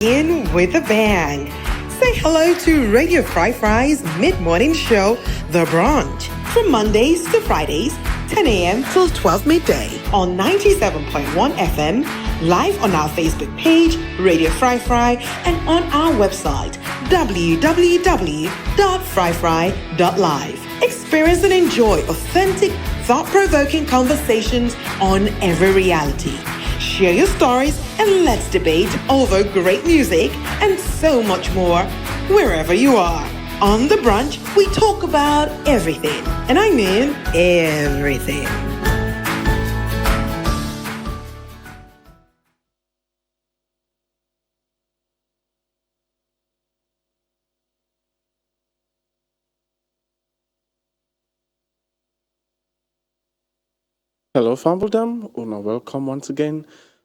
in with a bang. Say hello to Radio Fry's mid-morning show, The Brunch, from Mondays to Fridays, 10 a.m. till 12 midday on 97.1 FM, live on our Facebook page, Radio Fry, and on our website, www.fryfry.live. Experience and enjoy authentic, thought-provoking conversations on every reality. Share your stories and let's debate over great music and so much more wherever you are. On The Brunch, we talk about everything, and I mean everything. Hello, Fumbledom, and welcome once again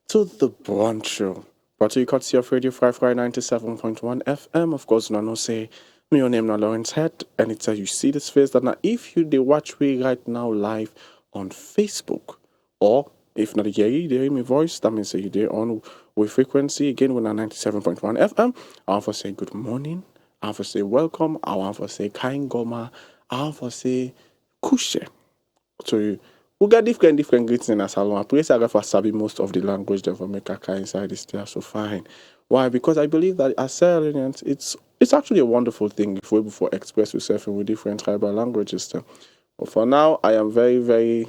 to the Brunch Show. Brought to you courtesy of Radio Fry 97.1 FM. Of course, no say me your name na Lawrence Hedd, and it's you see this face that now if you they watch me right now live on Facebook, or if not you hear my voice, that means you there on with frequency again when 97.1 FM. I want to say good morning, I want to say welcome, I want to say kind goma, I want to say kushe. So we got different greetings in a salon. I praise God for sabi most of the language that for make a inside this there so fine. Why? Because I believe that as Sierra it's actually a wonderful thing if we're able to express yourself with different tribal languages. But for now, I am very, very,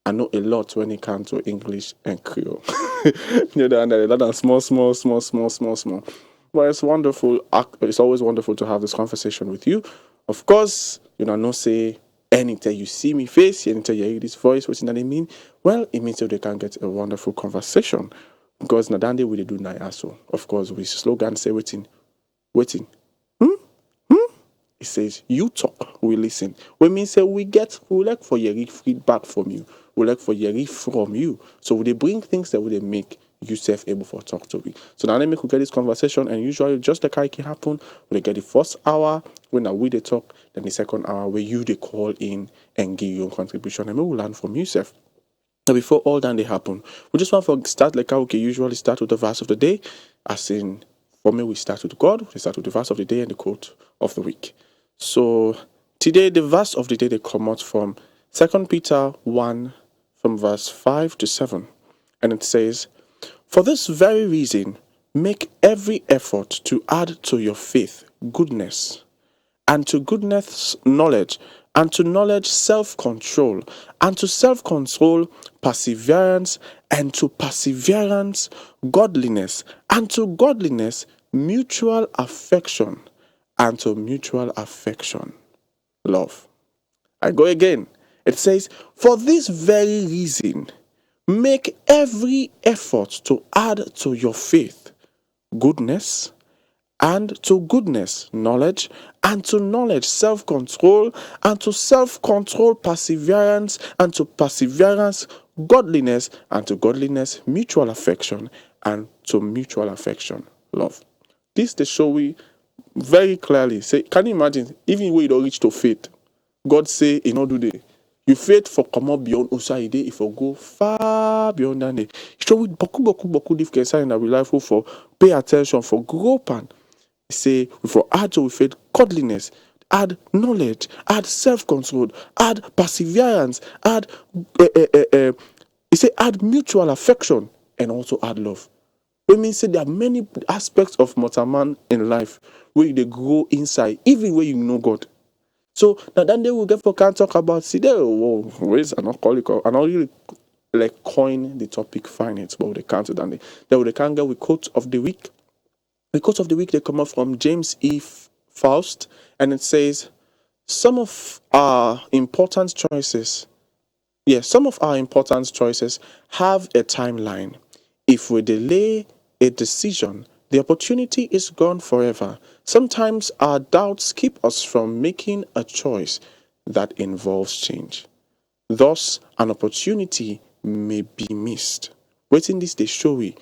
I know a lot when it comes to English and Creole. You know, and a lot of small. But it's wonderful. It's always wonderful to have this conversation with you. Of course, no say. Anytime you see me face, anytime you hear this voice, what's that mean? Well, it means that they can get a wonderful conversation. Because Nadande we do Nayaso. Of course, we slogan say waiting. It says you talk, we listen. We mean say we like for your feedback from you. We like for your from you. So they bring things that would make yourself able for talk to me. So now let me get this conversation, and usually just like it can happen, we get the first hour when we they talk, then the second hour where you they call in and give your contribution, and we will learn from yourself. Now before all that they happen, we just want to start like how we usually start with the verse of the day. As in, for me, we start with God, we start with the verse of the day and the quote of the week. So today the verse of the day they come out from 2 Peter 1 from verse 5 to 7, and it says, "For this very reason, make every effort to add to your faith goodness, and to goodness knowledge, and to knowledge self-control, and to self-control perseverance, and to perseverance godliness, and to godliness mutual affection, and to mutual affection love." I go again. It says, "For this very reason, make every effort to add to your faith goodness, and to goodness knowledge, and to knowledge self-control, and to self-control perseverance, and to perseverance godliness, and to godliness mutual affection, and to mutual affection love." This they show we very clearly. Say, can you imagine, even when you don't reach to faith, God say, do the you faith for come up beyond Osaide if you go far beyond that. Show with beaucoup different signs in our life for pay attention, for grow and say for add to faith godliness, add knowledge, add self-control, add perseverance, add he say add mutual affection, and also add love. We mean say there are many aspects of mortal man in life where they grow inside, even when you know God. So now then they will get for can talk about see there ways I not call it I not really like coin the topic finance, but they can't then they can get with quote of the week. The quote of the week they come up from James E. Faust, and it says some of our important choices have a timeline. If we delay a decision, the opportunity is gone forever. Sometimes our doubts keep us from making a choice that involves change. Thus, an opportunity may be missed. Waiting this they show we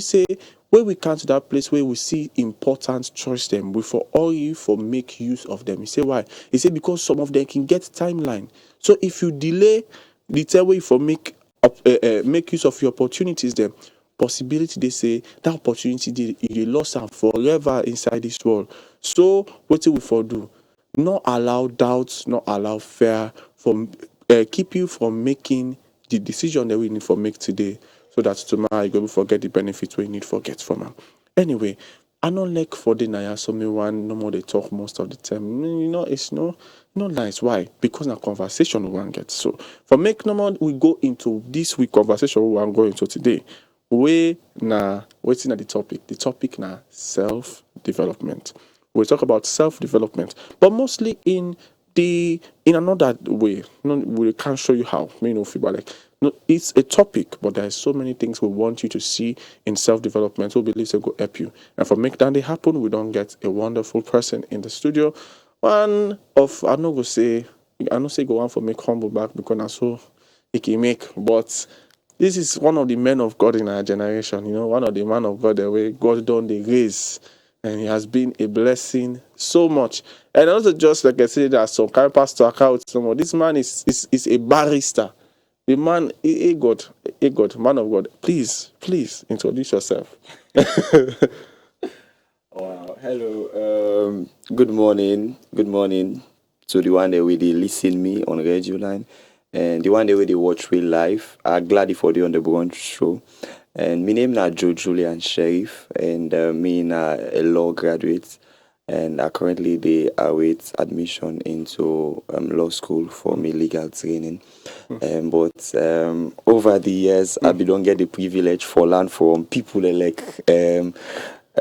say when we come to that place where we see important choice them, we for all you for make use of them. You say why? He say because some of them can get timeline. So if you delay the time way for make use of your opportunities, then possibility they say that opportunity they lost am forever inside this world. So what we for do? Not allow doubts, not allow fear from keep you from making the decision that we need for make today, so that tomorrow you go forget the benefits we need for get from them. Anyway, I don't like for the Naya so me one no more they talk most of the time. It's no nice. Why? Because na conversation we want get. So for make no more we go into this week conversation we want go into today. We na waiting at the topic. The topic na self-development. We talk about self-development, but mostly in another way. No, we can't show you how. Feel like no, it's a topic, but there's so many things we want you to see in self-development. We believe it will help you. And for make that happen, we don't get a wonderful person in the studio. One of I know say go on for make humble back because I so he can make, but this is one of the men of God in our generation. One of the men of God the way God done the raise. And he has been a blessing so much. And also, just like I said, that some kind of pastor account, this man is a barrister. The man, a God, man of God. Please introduce yourself. Wow. Hello. Good morning to the one that will listen me on radio line, and the one that will watch real life. I'm glad for the on the Brunch show. And my name is Joe Julian Sheriff, and me na a law graduate, and I currently they await admission into law school for my legal training. But over the years, I don't get the privilege for learn from people like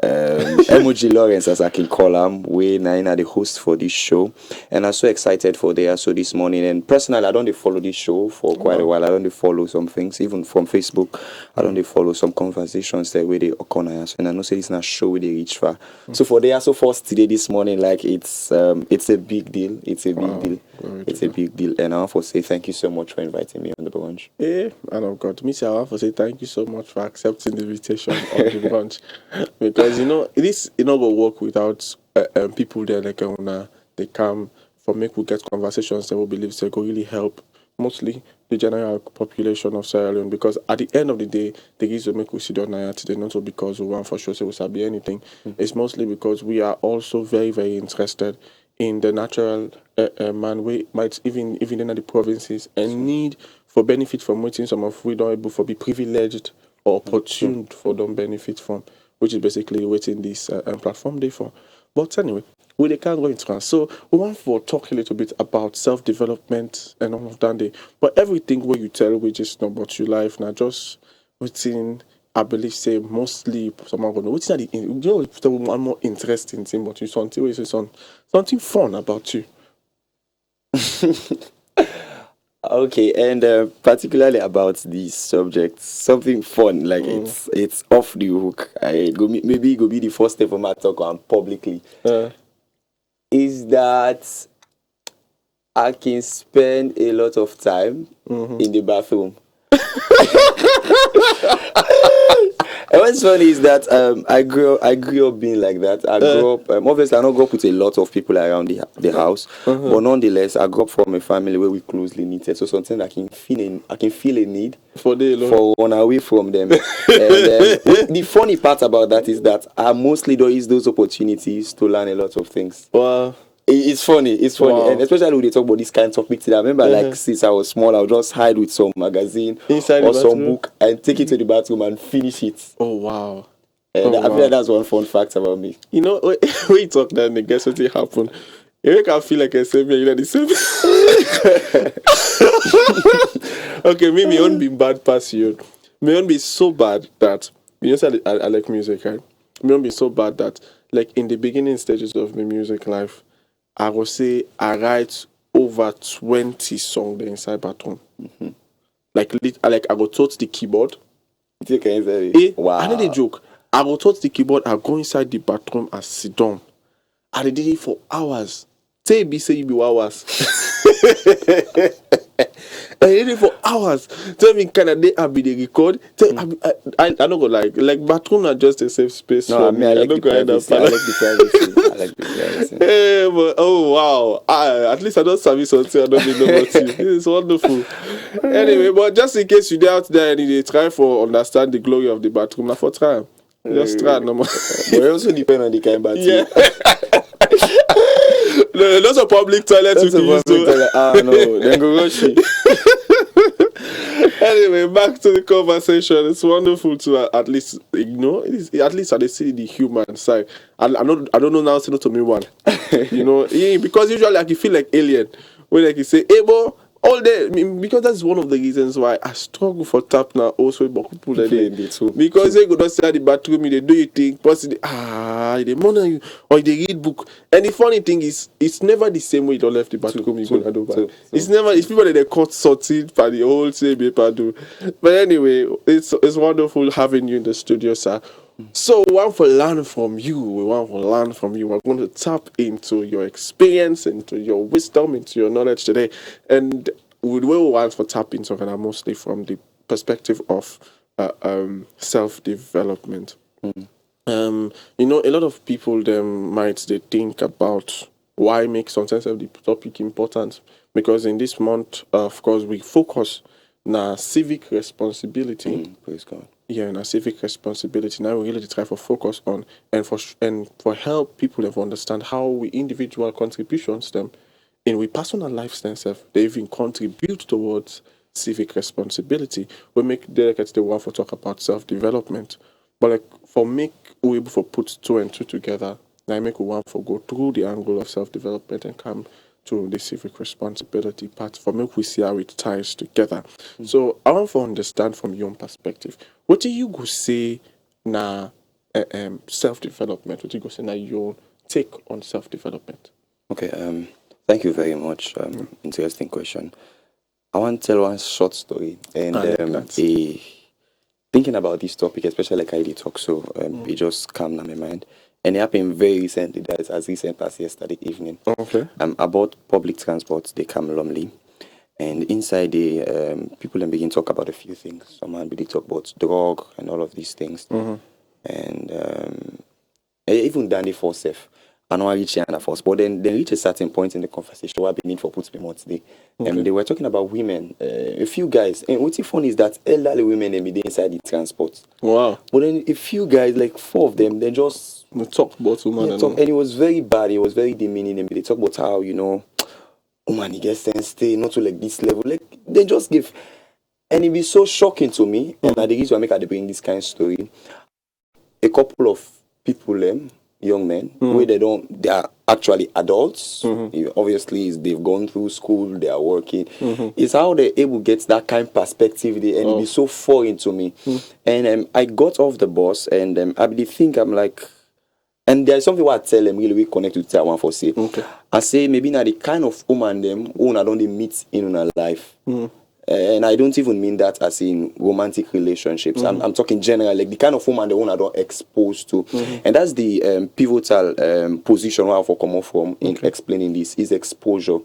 Emoji Lawrence, as I can call him, we Naina the host for this show, and I'm so excited for there. So this morning, and personally, I don't follow this show for quite a while. I don't follow some things, even from Facebook. I don't follow some conversations that where they occur, and I know say this not show where they reach far. So for there, so first today this morning, like it's a big deal. It's a big deal. It's a big deal, and I want to say thank you so much for inviting me on the brunch. Hey, man of God, I want to say thank you so much for accepting the invitation on the brunch, because this go work without people there like they come for make we get conversations that we believe they go really help mostly the general population of Sierra Leone, because at the end of the day the reason make we sit down here today not so because we want for sure say we sabi anything. It's mostly because we are also very, very interested in the natural man way might even in the provinces and need for benefit from waiting some of we don't able for be privileged or opportune for them benefit from, which is basically waiting this platform day for. But anyway, we can't go into that. So we want to talk a little bit about self-development and all of that day. But everything what you tell, we just know about your life now, just within, I believe, say mostly someone gonna know. What's that? The one more interesting thing about you, something fun about you. Okay, and particularly about this subject, something fun, like it's off the hook. Maybe it go be the first step for my talk on publicly. Is that I can spend a lot of time in the bathroom. And what's funny is that I grew up being like that. I grew up obviously I don't grow up with a lot of people around the house, but nonetheless I grew up from a family where we closely knitted. So something I can feel a need for run away from them. And the funny part about that is that I mostly don't use those opportunities to learn a lot of things. Wow. It's funny, Wow. and especially when they talk about this kind of topic. I remember, like, since I was small, I would just hide with some magazine Inside or the some bathroom? book and take it to the bathroom and finish it. Oh wow. And I feel like that's one fun fact about me. When you talk that, and guess what happen? You make I feel like I say me, the same. Okay, me won't be bad past you. Me won't be so bad that say I like music, right? Me won't be so bad that like in the beginning stages of my music life, I will say I write over 20 songs inside bathroom. Like I go touch the keyboard. Wow. I know the joke. I go touch the keyboard, I go inside the bathroom and sit down. I did it for hours. Say you be hours. I did it for hours. Tell me, can a day I be the record? I don't go like bathroom are just a safe space No, for I mean, me. I like the don't go end up. privacy. I like the privacy. I like the privacy. Hey, but, oh wow! At least I don't service until I don't need no more tea. It's wonderful. Anyway, but just in case you're out there and you try for understand the glory of the bathroom, now for try. Just try no more. But it also depend on the kind of bathroom. Yeah. No, those are public toilets you That's a can use public to. toilet. No, then go rush it. Anyway, back to the conversation. It's wonderful to at least at least I see the human side. I don't know now. Say no to me one. Because usually like you feel like alien when like you say, "Hey, boy." All day, because that's one of the reasons why I struggle for tap now. Also, but people that they too. because they go not stay at the bathroom, they do you think, possibly they monitor you or they read book. And the funny thing is, it's never the same way you don't left the bathroom. You go do back. It's never. It's people that they caught sorted by the whole same paper do. But anyway, it's wonderful having you in the studio, sir. So we want to learn from you. We're going to tap into your experience, into your wisdom, into your knowledge today. And we will want to tap into it mostly from the perspective of self-development. A lot of people they think about why make sometimes of the topic important. Because in this month, of course, we focus on civic responsibility. Praise God. Yeah, and a civic responsibility. Now we really try to focus on and for help people to understand how we individual contributions them in we personal lifestyle they even contribute towards civic responsibility. We make delegates the one for talk about self-development. But like for make we able for put two and two together, I make we want for go through the angle of self-development and come to the civic responsibility part for make we see how it ties together. So I want to understand from your own perspective, what do you go say na self-development? What do you go say na your take on self-development? Okay, thank you very much. Interesting question. I want to tell one short story. And thinking about this topic, especially like I did talk, so it just came in my mind. And it happened very recently, that is as recent as yesterday evening. Okay. About public transport, they come lonely. And inside the people then begin to talk about a few things. Someone really talk about drug and all of these things. And even Danny for safe. I know I reach Anna first, but then they reach a certain point in the conversation where I need for put me more today. And they were talking about women, a few guys. And what's funny is that elderly women they be inside the transport. Wow. But then a few guys, like 4 of them, they just talk about women. and it was very bad. It was very demeaning. And they talk about how woman, he gets sense, stay not to like this level. Like they just give, and it be so shocking to me. And at the reason I make they bring this kind of story. A couple of people, young men, where they are actually adults. Obviously, they've gone through school, they are working. It's how they're able to get that kind of perspective there, and it be so foreign to me. And I got off the bus, and I really think I'm like, and there's something what I tell them really we connect to that one for say. I say maybe now the kind of woman them who I don't meet in her life. And I don't even mean that as in romantic relationships. I'm talking general, like the kind of woman the one I don't expose to. And that's the pivotal position where I have come from in explaining this is exposure.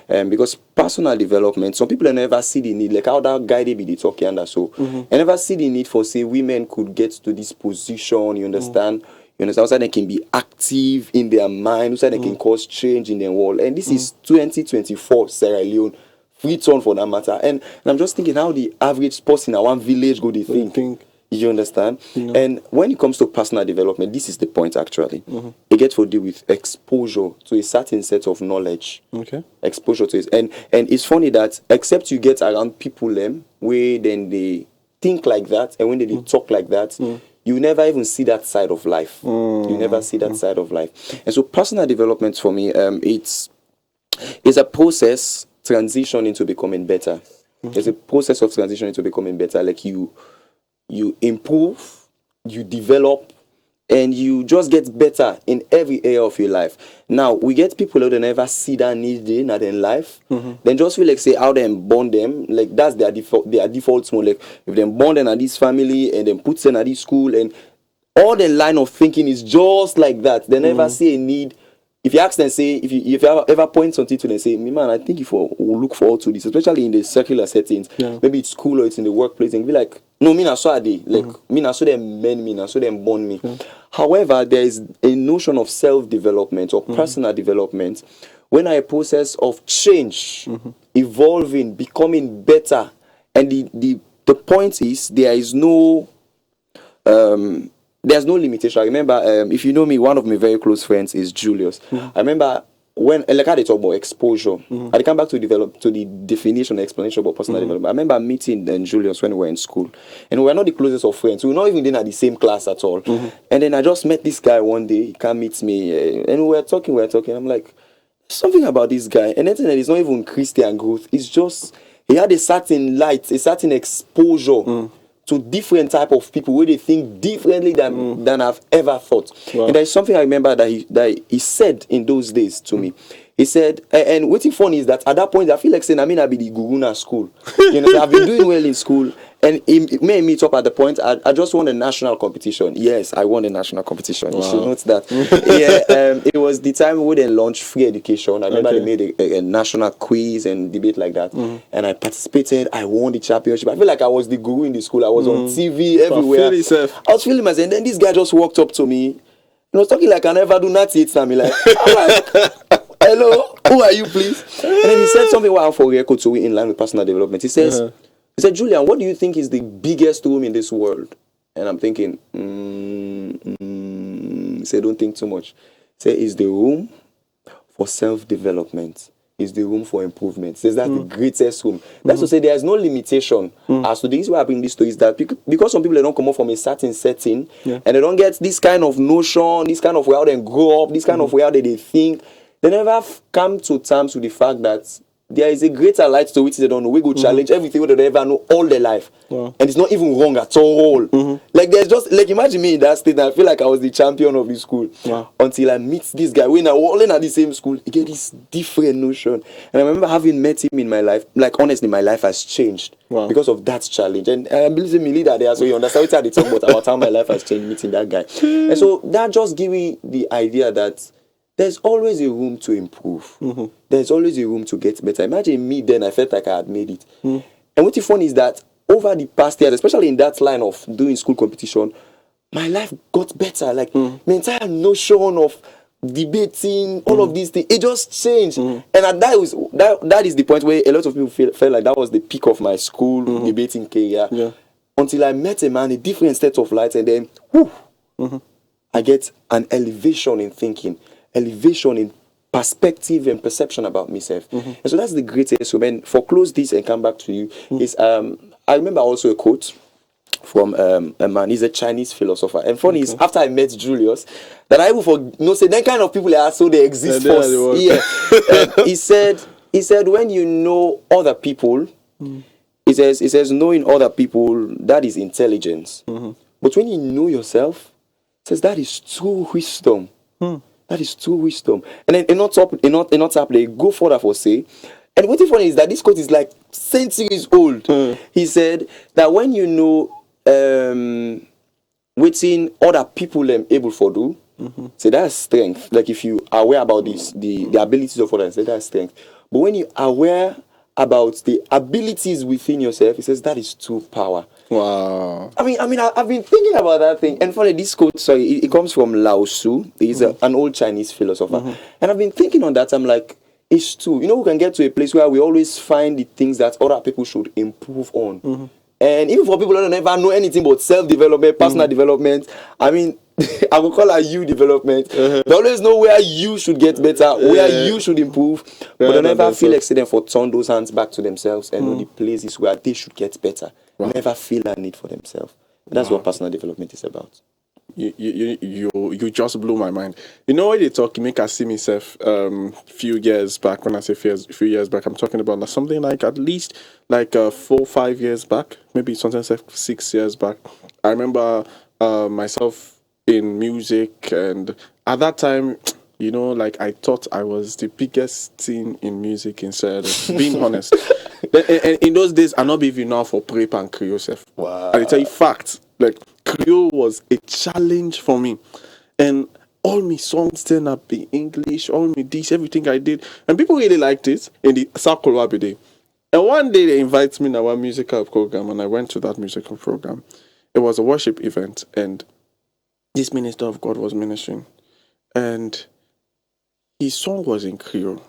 Because personal development, some people never see the need, like how that guy they be talking and so. I never see the need for say women could get to this position, you understand? You understand? So they can be active in their mind, so they can cause change in their world. And this is 2024 Sierra Leone. Free turn for that matter. And I'm just thinking how the average person in one village go they think. You understand? And when it comes to personal development, this is the point actually. It gets to deal with exposure to a certain set of knowledge. Exposure to it. And it's funny that except you get around people where then they think like that and when they talk like that, you never even see that side of life. You never see that side of life. And so personal development for me, it's a process transition into becoming better. There's a process of transition into becoming better. Like you improve, you develop, and you just get better in every area of your life. Now we get people who never see that need in their life. Then just feel like say how they born them, like that's their default mode. Like if they born them at this family and then put them at this school and all the line of thinking is just like that. They never see a need. if you ask them, say, if you ever point something to them, say, me man, I think if we will look forward to this, especially in the circular settings, maybe it's school or it's in the workplace, and be like, no, me na so are they, like, me na so them men me, na so them born me. However, there is a notion of self-development or personal development when a process of change, evolving, becoming better, and the point is there's no limitation. I remember, if you know me, one of my very close friends is Julius. I remember when, like how they talk about exposure, I come back to the definition and explanation about personal development. I remember meeting Julius when we were in school, and we were not the closest of friends. We were not even in the same class at all. And then I just met this guy one day. He came meet me, and we were talking. I'm like, something about this guy, and then it's not even Christian growth. It's just he had a certain light, a certain exposure to different type of people where they think differently than I've ever thought. Wow. And there's something I remember that he said in those days to me. He said, and what's funny is that at that point I feel like saying I be the guru na school. You know, I've been doing well in school. And it made me top at the point. I just won a national competition. Yes, I won a national competition. Wow. You should note that. It was the time we then launched free education. I remember they made a national quiz and debate like that. And I participated. I won the championship. I feel like I was the guru in the school. I was on TV everywhere. I was feeling myself. And then this guy just walked up to me. He was talking like I never do nothing. I'm like, hello, who are you, please? And then he said something while for record to in line with personal development. He says, he said, Julian, what do you think is the biggest room in this world? And I'm thinking, he said, don't think too much. He said, it's the room for self-development. It's the room for improvement. He says that's the greatest room. That's to say there's no limitation as to this. Why I bring this to is that because some people they don't come up from a certain setting and they don't get this kind of notion, this kind of way how they grow up, this kind of way how they think, they never come to terms with the fact that there is a greater light to which they don't know. We go challenge everything they ever know all their life. Wow. And it's not even wrong at all. Like there's just, like imagine me in that state and I feel like I was the champion of the school. Wow. Until I meet this guy. When I was all in at the same school, he get this different notion. And I remember having met him in my life. Like honestly, my life has changed because of that challenge. And I believe me leader there, so you understand what I talk about how my life has changed meeting that guy. And so that just gave me the idea that there's always a room to improve. There's always a room to get better. Imagine me then, I felt like I had made it. And what's funny is that over the past years, especially in that line of doing school competition, my life got better. Like my entire notion of debating, all of these things, it just changed. And that is the point where a lot of people felt like that was the peak of my school debating career. Until I met a man, a different state of light, and then I get an elevation in thinking. Elevation in perspective and perception about myself. And so that's the greatest. So when for close this and come back to you is I remember also a quote from a man. He's a Chinese philosopher. And funny is after I met Julius, that I even say that kind of people are so they exist for. He said when you know other people, he says knowing other people, that is intelligence. But when you know yourself, he says that is true wisdom. That is true wisdom. And then not they go further for say. And what's funny is that this quote is like centuries old. He said that when you know waiting other people able for do, say that's strength. Like if you are aware about this, the abilities of others, say that's strength. But when you are aware about the abilities within yourself, he says that is true power. Wow. I mean, I've been thinking about that thing. And funny, this quote, it comes from Lao Tzu. He's an old Chinese philosopher. And I've been thinking on that. I'm like, it's true. You know, we can get to a place where we always find the things that other people should improve on. And even for people who don't ever know anything about self-development, personal development, I mean, I will call it you development. They always know where you should get better, where you should improve. But they never feel accident for turn those hands back to themselves and know the places where they should get better. Never feel that need for themselves. That's what personal development is about. You just blew my mind. You know when they talk, you make us see myself few years back. When I say few years back, I'm talking about something like at least like 4-5 years back, maybe sometimes like 6 years back. I remember myself in music, and at that time, you know, like I thought I was the biggest thing in music instead of being honest. And in those days, I not even now for prep and Creole self. Wow. I tell you fact, like Creole was a challenge for me. And all my songs turn up in English, all my this, everything I did. And people really liked it in the circle every day. And one day they invited me to one musical program, and I went to that musical program. It was a worship event, and this minister of God was ministering, and his song was in Creole.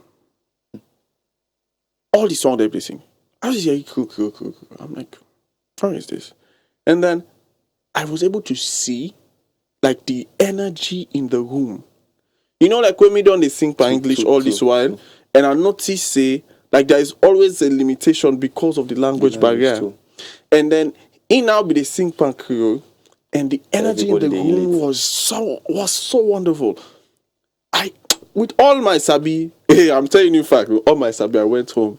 All the songs they sing, I was hearing Creole. I'm like, how is this? And then I was able to see like the energy in the room. You know, like when we don't they sing by English all this while, and I notice say like there is always a limitation because of the language barrier. Too. And then he now be the sing pan Creole, and the energy in the room was so wonderful. I with all my sabi, hey, I'm telling you fact, with all my sabi, I went home.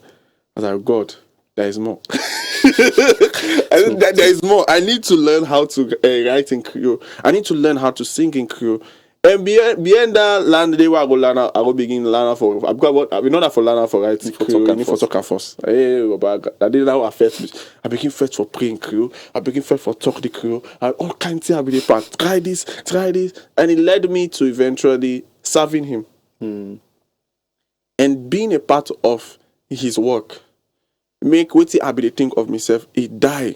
I was like, God, there is more. There is more. I need to learn how to write in Creole. I need to learn how to sing in Creole. And behind that land, they were go learn. I go begin learn for. I've got what I know that for learn for writing Creole. You need for talk first. Hey, but that didn't now affect me. I begin first for praying Creole. I begin first for talk the Creole. And all kinds of things. I begin try this, and it led me to eventually serving him and being a part of his work. Make what I be the think of myself, it die.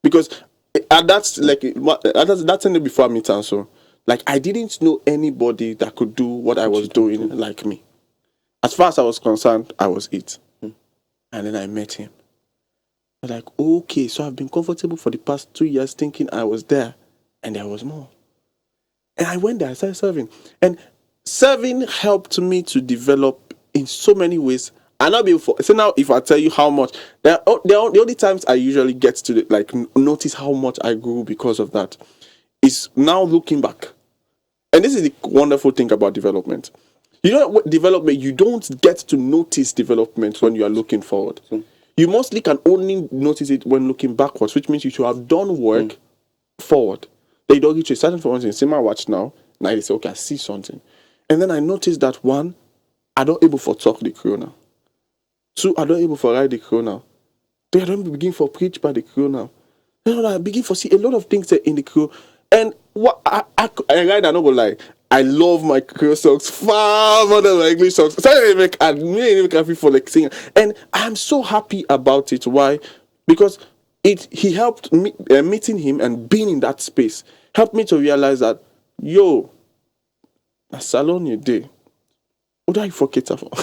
Because that's like that's thing before me and so like I didn't know anybody that could do what I was doing like me. As far as I was concerned, I was it. And then I met him. I was like, okay, so I've been comfortable for the past 2 years thinking I was there, and there was more. And I went there, I started serving. And serving helped me to develop in so many ways. And I'll be so now if I tell you how much, the only times I usually get to like notice how much I grew because of that is now looking back. And this is the wonderful thing about development. You know what development, you don't get to notice development when you are looking forward. You mostly can only notice it when looking backwards, which means you should have done work forward. They don't get you starting for one thing, see my watch now they say, okay, I see something. And then I noticed that one, I don't able for talk the Creole now. 2, I don't able for write the Creole now. 3, I don't begin for preach by the Creole now. I begin for see a lot of things in the Creole. And what I write, I'm not gonna lie, I love my Creole songs far more than my English songs. So I make happy for like singing. And I'm so happy about it. Why? Because he helped me, meeting him and being in that space helped me to realize that, yo, a salon you day. What do I forget about?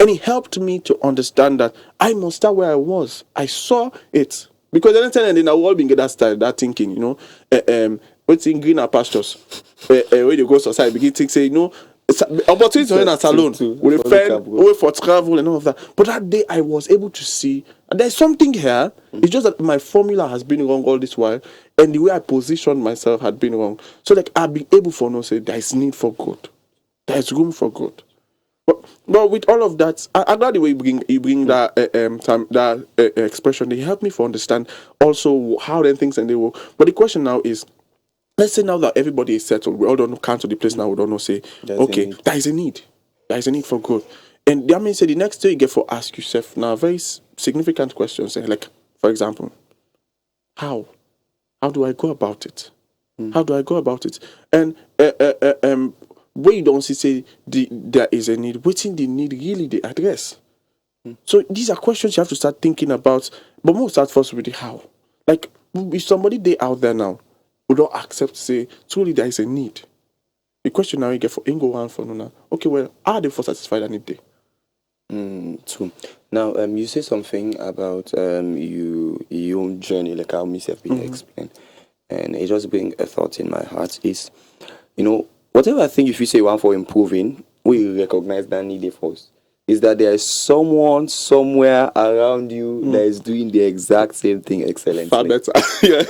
And it helped me to understand that I must start where I was. I saw it. Because anytime and then I will begin that style, that thinking, you know, what's in greener pastures, where you go society, begin to say, you know, opportunity to run a salon with a friend, way for travel and all of that. But that day I was able to see there's something here. It's just that my formula has been wrong all this while, and the way I positioned myself had been wrong. So like I've been able for no say there is need for good, there is room for good. But with all of that, I glad the way you bring that expression. They help me to understand also how then things and they will. But the question now is, let's say now that everybody is settled, we all don't come to the place now. We don't know say, okay, there is a need. There is a need for good. And that means the next thing you get for ask yourself now very significant questions. Like, for example, how do I go about it? How do I go about it? And where you don't see say there is a need, waiting the need really they address. So these are questions you have to start thinking about. But we'll start first with the how. Like if somebody they out there now who don't accept say truly there is a need. The question now you get for Ingo one for Nuna. Okay, well, are they for satisfied that need they? True. Now, you say something about your own journey, like how myself been explained, and it just bring a thought in my heart is, you know, whatever I think if you say one for improving, we recognize that need first. Is that there is someone somewhere around you that is doing the exact same thing excellently. Far better. Yeah.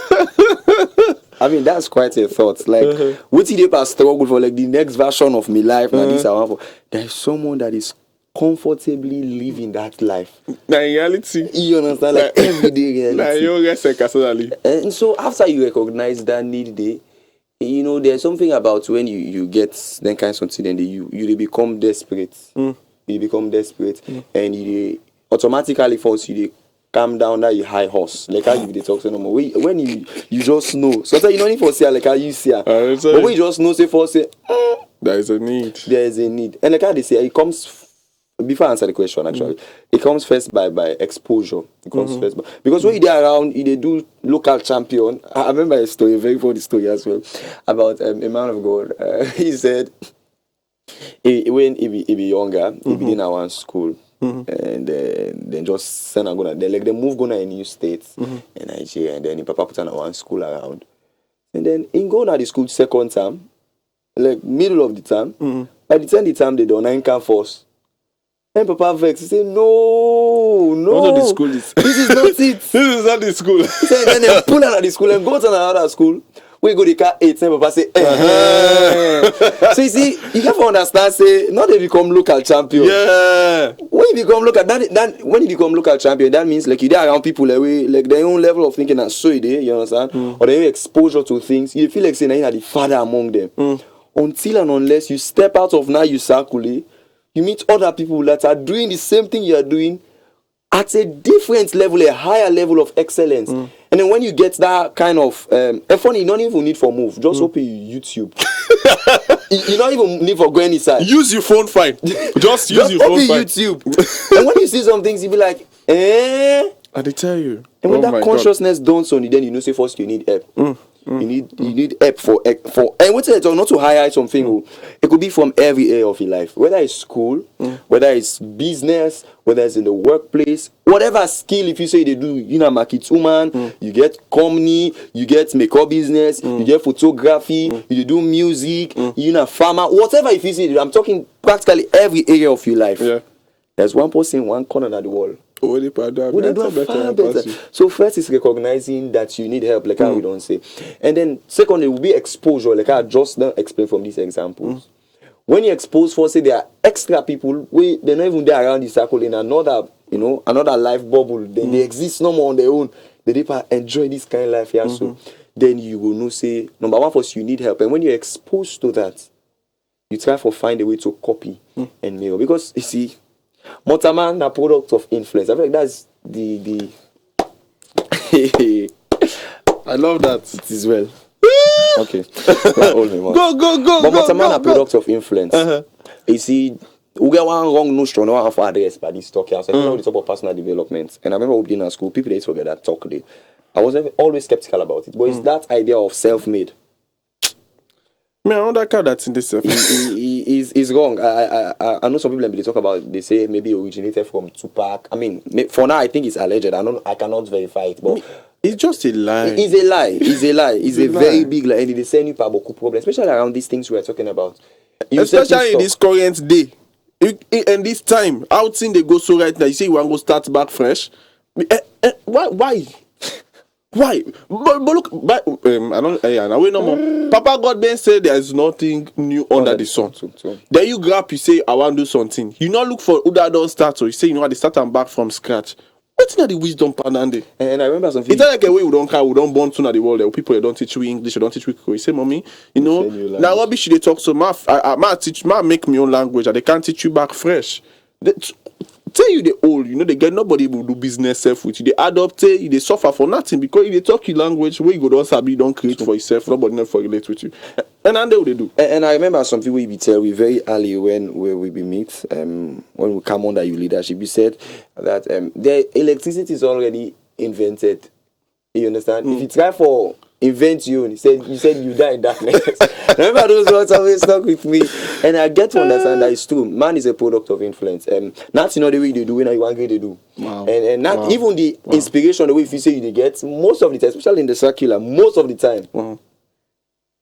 I mean, that's quite a thought. Like, what did they struggle for? Like the next version of my life. Now this I want for. There is someone that is comfortably living that life. Now in reality, you understand, like everyday reality. And so after you recognize that need, you know, there's something about when you get that kind of something, and you become desperate. You become desperate, and you automatically force you calm down, that you high horse. Like how you dey talk to no more. When you just know. Sometimes you don't need for say like how you see. But when you just know, say for say, there is a need. There is a need. And like how they say, it comes before I answer the question actually, it comes first by exposure. It comes first because when you dey around, you dey do local champion. I remember a story, a very funny story as well, about a man of God. He said when he be younger, he be in our school. And then just send a gonna they move gonna a new state in Nigeria, and then he papa put on one school around. And then in go to the school second term, like middle of the term, by the time the term they don't 9 can force. And Papa vex, he say, no. What the school is? This is not it. This is not the school. So then they pull out of the school and go to another school. We go to car 8, and Papa say, So you see, you have to understand, say, not they become local champion. Yeah. When you become local, when you become local champion, that means like you are around people like their own level of thinking and so you understand? Or their exposure to things. You feel like saying you are the father among them. Until and unless you step out of now you circulate, you meet other people that are doing the same thing you are doing at a different level, a higher level of excellence. And then when you get that kind of funny, you don't even need for move. Just open YouTube. you don't even need for go any side. Use your phone fine. Just use your phone open fine. YouTube. And when you see some things, you be like, I they tell you. And when that consciousness dawns on you, then you know say first you need help. You need help for and what it's not to highlight something. It could be from every area of your life, whether it's school, whether it's business, whether it's in the workplace, whatever skill. If you say they do, you know, market woman, you get company, you get makeup business, you get photography, you do music, you know, farmer, whatever. If you say, I'm talking practically every area of your life. Yeah. There's one person, one corner of the wall. They do better. So first is recognizing that you need help, like how we don't say. And then secondly will be exposure, like I just now explained from these examples. When you expose for say there are extra people, they're not even there around the circle in another, another life bubble. They exist no more on their own. The people enjoy this kind of life here. So then you will know say number one first you need help. And when you're exposed to that, you try to find a way to copy and mirror. Because you see, Motaman a product of influence. I feel like that's the I love that. It is well. Okay. Go. But Motaman a product of influence. You see, we get one wrong notion, no one for address by this talk here. So you know it's about personal development. And I remember being in school, people they forget that talk there. I was always skeptical about it. But it's that idea of self-made. Man, I don't like how that's in this stuff. He's wrong. I know some people they talk about, they say maybe originated from Tupac. I mean, for now I think it's alleged. I cannot verify it, but it's just a lie. It's a lie. It's a very big lie, and it is sending you beaucoup problem, especially around these things we are talking about. Especially in this current day, and this time, outing they go so right now. You say you want to go start back fresh. Why? Why? But look, I don't. Wait no more. Papa God Ben said there is nothing new under the sun. Then you grab, you say I want to do something. You not look for who that don't start. So you say they start and back from scratch. What's not the wisdom panande? And I remember something. It's like a way we don't born to the world. There people that don't teach you English, they don't teach you. You say, mommy, now rubbish they talk so ma make me own language, and they can't teach you back fresh. Tell you the old, they get nobody will do business self with you. They adopt it, they suffer for nothing because if they talk your language where you go don't sabi, don't create for yourself, nobody never relate with you. And then they do. And I remember some people we tell we very early when we meet, when we come under your leadership, you said that the electricity is already invented. You understand? If you try for invent you said you die in darkness. Remember those words always stuck with me. And I get to understand that it's true. Man is a product of influence. Not the way they do when you want to do. Wow. And not even the inspiration, the way if you say you get, most of the time, especially in the circular, most of the time. Wow.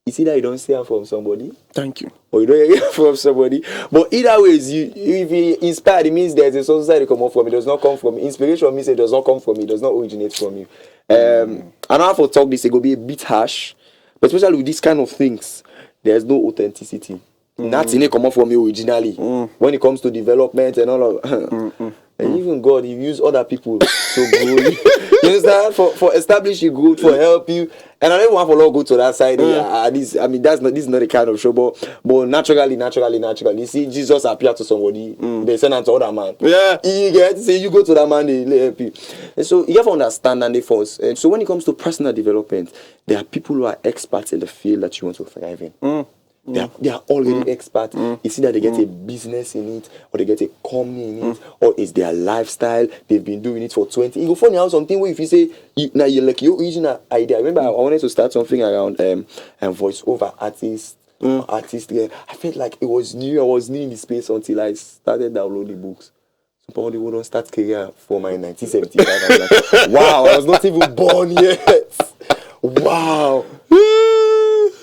You see that you don't hear from somebody. Thank you. Or you don't hear from somebody. But either way, if you inspired, it means there's a society come up from it. It does not come from me. Inspiration means it does not come from me. It does not originate from you. I know how to talk this, it will be a bit harsh. But especially with these kind of things, there's no authenticity. Nothing come up from you originally. When it comes to development and all of and even God, He use other people to grow you. You understand? For establish you growth, for help you. And I don't want for Lord go to that side. This is not the kind of show, but naturally, you see, Jesus appear to somebody, they send to other man. Yeah. You get say you go to that man, they help you. And so you have to understand and they force. And so when it comes to personal development, there are people who are experts in the field that you want to thrive in. They are already experts. You see that they get a business in it, or they get a company in it, or it's their lifestyle. They've been doing it for 20. You go find out something where if you say now you're like your original idea. I remember I wanted to start something around voiceover artist. Yeah. I felt like it was new. I was new in the space until I started downloading books. Somebody who don't start career for my 1975. I was like, wow, I was not even born yet. Wow.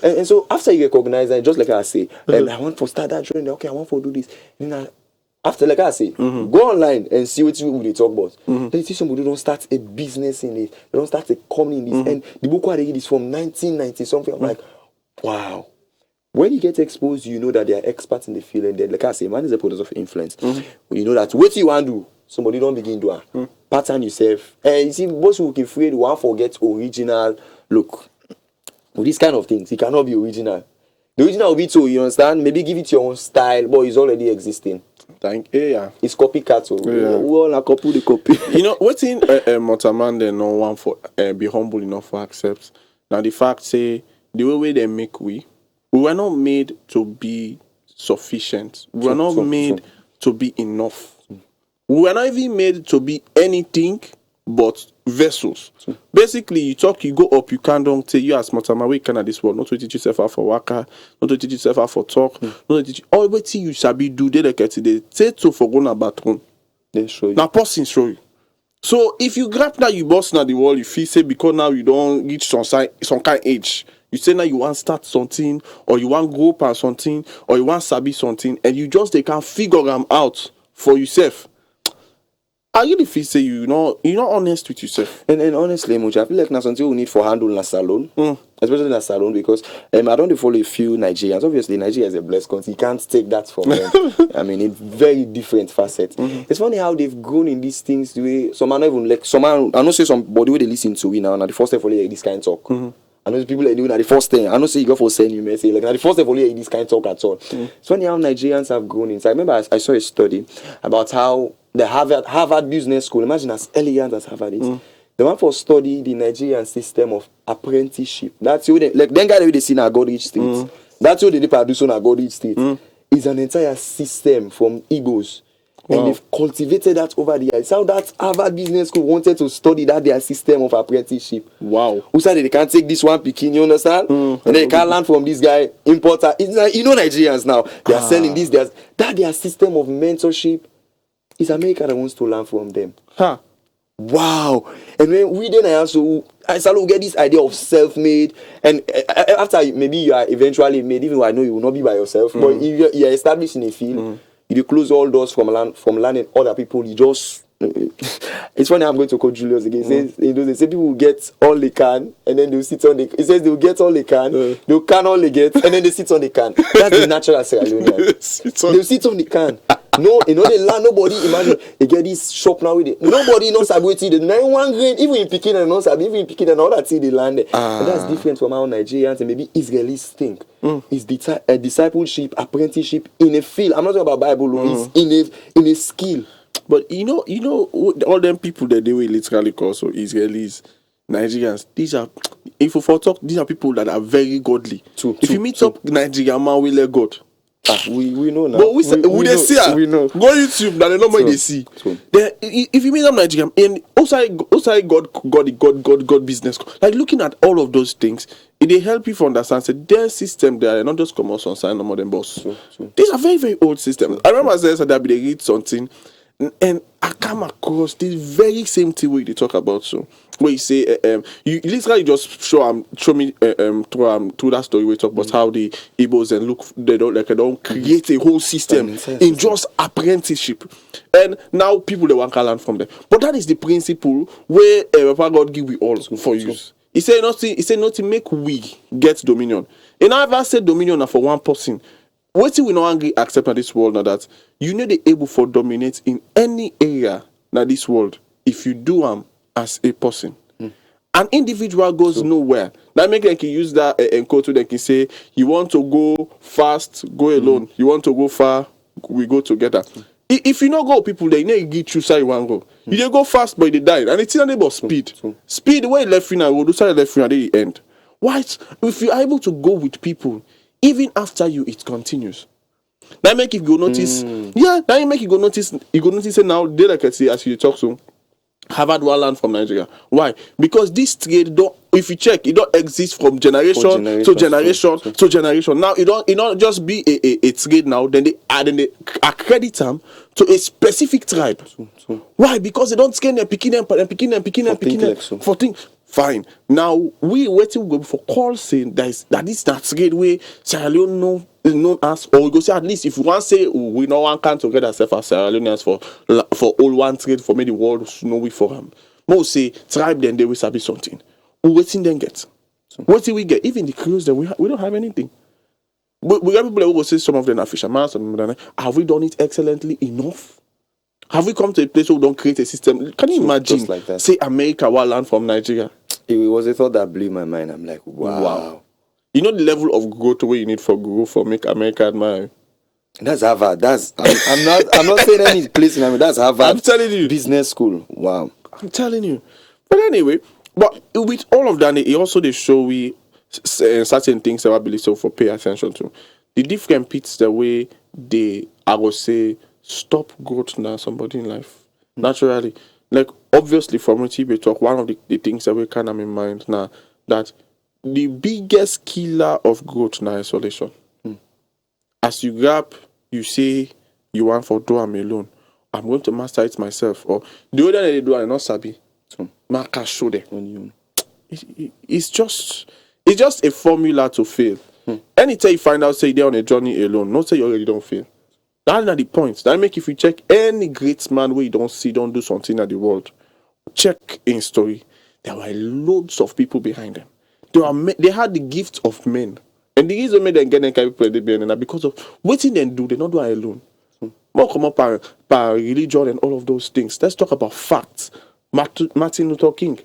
And so after you recognize that, just like I say, and I want to start that journey. Okay, I want to do this. And after, like I say, go online and see what they talk about. Then you see somebody don't start a business in it. They don't start a company in this. And the book I read is from 1990 something. I'm like, wow. When you get exposed, you know that they are experts in the field. And then, like I say, man is a product of influence. You know that what you want to do, somebody don't begin to pattern yourself. And you see, most people can afraid to want forget original look. With these kind of things, it cannot be original. The original will be too, you understand? Maybe give it your own style, but it's already existing. Yeah. It's copycat. So we all are copy the copy. You know, what's in Motaman, they no one for be humble enough for accept. Now the fact say the way they make we were not made to be sufficient. We were not made to be enough. We were not even made to be anything but vessels. Basically, you go up, you can't don't tell you as Motama, we can at this world, not to teach yourself how for waka, not to teach yourself how for talk, not to teach all what you shall be do, they like today. Say to for go na bathroom. They show you. Now person show you. So if you grab now you boss now the world, you feel say because now you don't reach some kind age. You say now you want start something, or you want grow up on something, or you want sabi something, and you just they can figure them out for yourself. I really feel say you're not honest with yourself. And honestly, Moja, I feel like now something we need for handle in a salon, especially in a salon, because I don't follow a few Nigerians. Obviously, Nigeria is a blessed country. You can't take that from them. I mean, it's very different facets. It's funny how they've grown in these things. The way some are not even like some are. I know say somebody where they listen to it now. Now the first time for like this kind of talk. I know people like doing that the first thing. I know say you go for send you message like now the first time for like this kind of talk at all. It's funny how Nigerians have grown inside. I remember I saw a study about how the Harvard Business School, imagine as elegant as Harvard is. The one for study the Nigerian system of apprenticeship. That's what they, like then guy they see now God each state. That's what they produce on God each state. It's an entire system from egos. Wow. And they've cultivated that over the years. How that Harvard Business School wanted to study that their system of apprenticeship. Wow. Who said they can't take this one picking, you understand? And they can't learn from this guy, importer. It's like, you know Nigerians now. They are selling this, their system of mentorship. It's America that wants to learn from them. Wow. And when we then I start get this idea of self-made. And after maybe you are eventually made, even though I know you will not be by yourself, but if you are established in a field, you close all doors from learning other people. You just it's funny. I'm going to quote Julius again. They say people will get all they can, and then they'll sit on the. It says they'll get all they can, they'll can all they get, and then they sit on the can. That's the natural Sierra Leonean. They'll sit on the can. No, they land. Nobody imagine they get this shop now with it. Nobody knows about it. No one grain, even in Peking and not even in Peking and all that they land there. And that's different from how Nigerians and maybe Israelis think. It's discipleship, apprenticeship in a field. I'm not talking about Bible. It's in a skill. But you know, all them people that they will literally call so Israelis, Nigerians. These are, if we talk, these are people that are very godly. If you meet up Nigerian man, we let God. We know now. But we see we know. Go YouTube, that they know what they see. Then if you meet them Nigerian, and also God business, like looking at all of those things, it help you to understand that their system there not just come out on sign no more than boss. These are very, very old systems. I remember I said that they read something, and I come across this very same thing where they talk about so where you say you literally just show me through that story where you talk about how the Igbos and look they don't create a whole system in just apprenticeship, and now people they want to learn from them. But that is the principle where God give we all for use. He said not to make we get dominion. And I ever said dominion for one person. What we no angry accept in this world now that you know they able for dominate in any area na this world if you do as a person. An individual goes nowhere. That make them can use that quote. They can say, "You want to go fast, go alone. You want to go far, we go together." If you not go, people they need to choose how you want to go. You dey go fast, but they die, and it's not about speed. Speed the way left finger go, do side left finger at the end. Why? If you are able to go with people, even after you, it continues. That make you go notice. Yeah, that make you go notice. You go notice it now. They like I say as you talk to. Harvard will learn from Nigeria. Why? Because this trade don't. If you check, it don't exist from generation to generation to generation. Now it don't just be a trade now. Then they accredit them to a specific tribe. Why? Because they don't scan them, picking them for things. Fine. Now we waiting go for call saying that this trade way Sierra Leone know is known as, or we go say at least if you want to say we no one can together ourselves as Sierra Leoneans for all one trade for me the world know we for them. Most say tribe then they will sabi something. We waiting then get. What do we get? Even the crews that we don't have anything. But we got people that will say some of them are fishermen, some of them have we done it excellently enough? Have we come to a place where we don't create a system? Can you imagine? Just like that. Say America will learn from Nigeria. It was a thought that blew my mind. I'm like, wow. You know the level of growth where you need for growth for make America admire. That's Harvard. I'm not saying any place in America. That's Harvard. I'm telling you. Business school. Wow. I'm telling you. But anyway, but with all of that, it also they show we certain things that I believe so for pay attention to. The different pits the way they I would say stop growth now somebody in life. Naturally. Like obviously from what we talk, one of the things that we can have in mind now that the biggest killer of growth now is isolation. As you grab, you say you want for do I'm alone. I'm going to master it myself. Or the other they do I not sabi. Marker show them. It's just a formula to fail. Anytime you find out say they're on a journey alone, not say you already don't fail. That's not the point. That make if you check any great man where you don't see, don't do something at the world, check in story. There were loads of people behind them. They had the gift of men. And the reason made them get them people they be and because of what they do, they not do it alone. More come up by religion and all of those things. Let's talk about facts. Martin Luther King.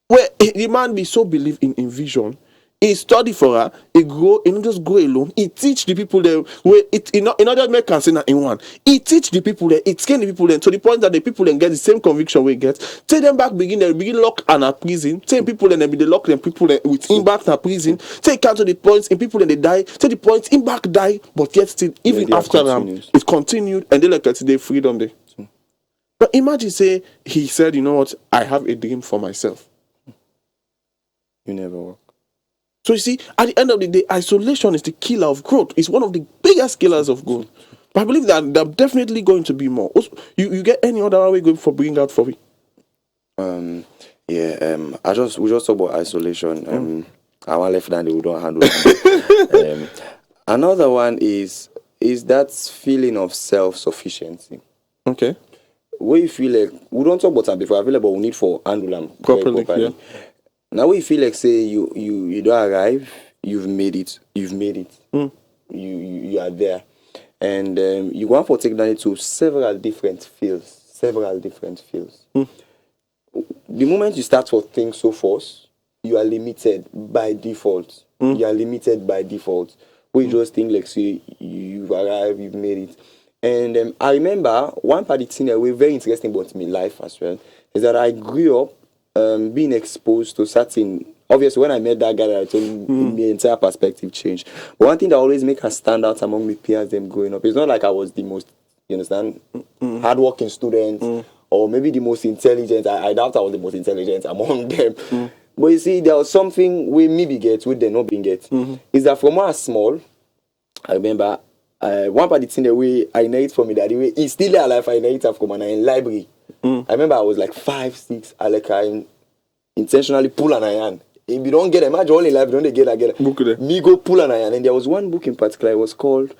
Where the man be so believe in vision. He study for her, he not just go alone, he teach the people there where it not just make consent in one. He teach the people there, it train the people there to the point that the people then get the same conviction we get. Take them back, begin lock and at prison. Take people then be the lock them people then with him back to prison. Take count to the points in people then they die. Take the points in back die, but yet still even after it continued and they like today freedom day. But imagine say he said, you know what, I have a dream for myself. You never work. So you see, at the end of the day, isolation is the killer of growth. It's one of the biggest killers of growth. But I believe that there are definitely going to be more. Also, you get any other way going for bringing out for me? We just talk about isolation. I want left hand we don't handle it. Another one is that feeling of self-sufficiency. Okay. Where you feel like we don't talk about that before. I feel like but we need for handle them properly. Yeah. Now when you feel like say you don't arrive, you've made it. You are there, and you want to take that to several different fields. The moment you start for things so fast, you are limited by default. Where you just think like say you've arrived, you've made it. And I remember one part of the thing that was very interesting about me life as well is that I grew up being exposed to certain. Obviously, when I met that guy, I told him my entire perspective changed. But one thing that always make us stand out among my peers, them growing up, it's not like I was the most, you understand, hardworking student, or maybe the most intelligent. I doubt I was the most intelligent among them. But you see, there was something we maybe get, we they not being get. Is that from when I was small, I remember one part of the thing that way I inherit from my daddy, he's still there alive, I inherit from my in library. I remember I was like 5, 6, I intentionally pull an iron. If you don't get it, imagine all in life, don't they get it? Me go pull an iron. And there was one book in particular, it was called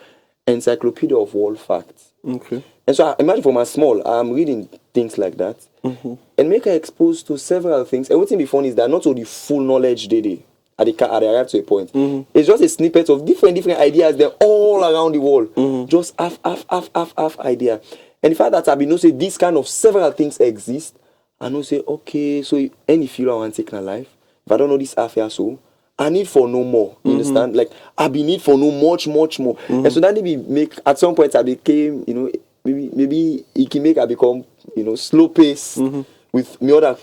Encyclopedia of World Facts. Okay. And so I imagine from my small, I'm reading things like that. And make her exposed to several things. And what's in the fun is that not all the full knowledge they arrive to a point. It's just a snippet of different ideas. They're all around the world. Just half idea. And the fact that I be know say this kind of several things exist, I know say, okay, so any feel I want to take in life, if I don't know this affair so, I need for no more. You understand? Like I be need for no much more. And so that be make at some point I became, you know, maybe it can make I become, you know, slow pace with me other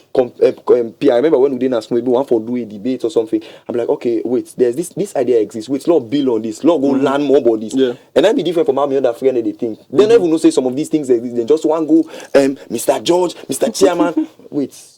peer. I remember when we didn't ask maybe one for do a debate or something. I'm like, okay, wait, there's this idea exists. Wait, Lord build on this. Lord go learn more about this. Yeah. And that be different from how my other friend they think. They never know say some of these things exist. They just one go, Mr. George, Mr. Chairman. Wait.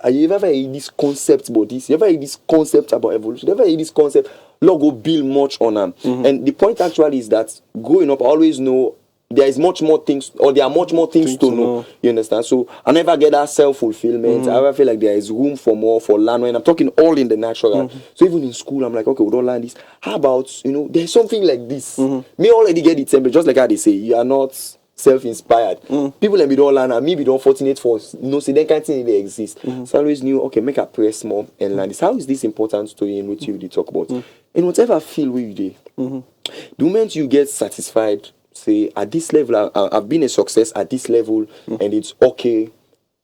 Are you ever heard this concept about this? You ever heard this concept about evolution? You ever heard this concept? Lord go build much on them. And the point actually is that growing up, I always know there is much more things, or there are much more things to know. You understand? So I never get that self-fulfillment. I ever feel like there is room for more, for learning. And I'm talking all in the natural. So even in school, I'm like, okay, we don't learn this. How about, you know, there's something like this. Me already get the template, just like how they say, you are not self-inspired. People that be don't learn and me be don't fortunate for no say they can't think they exist. So I always knew, okay, make a press more and learn this. How is this important to you in which you talk about? And whatever feel where you do, the moment you get satisfied, say at this level, I've been a success at this level and it's okay,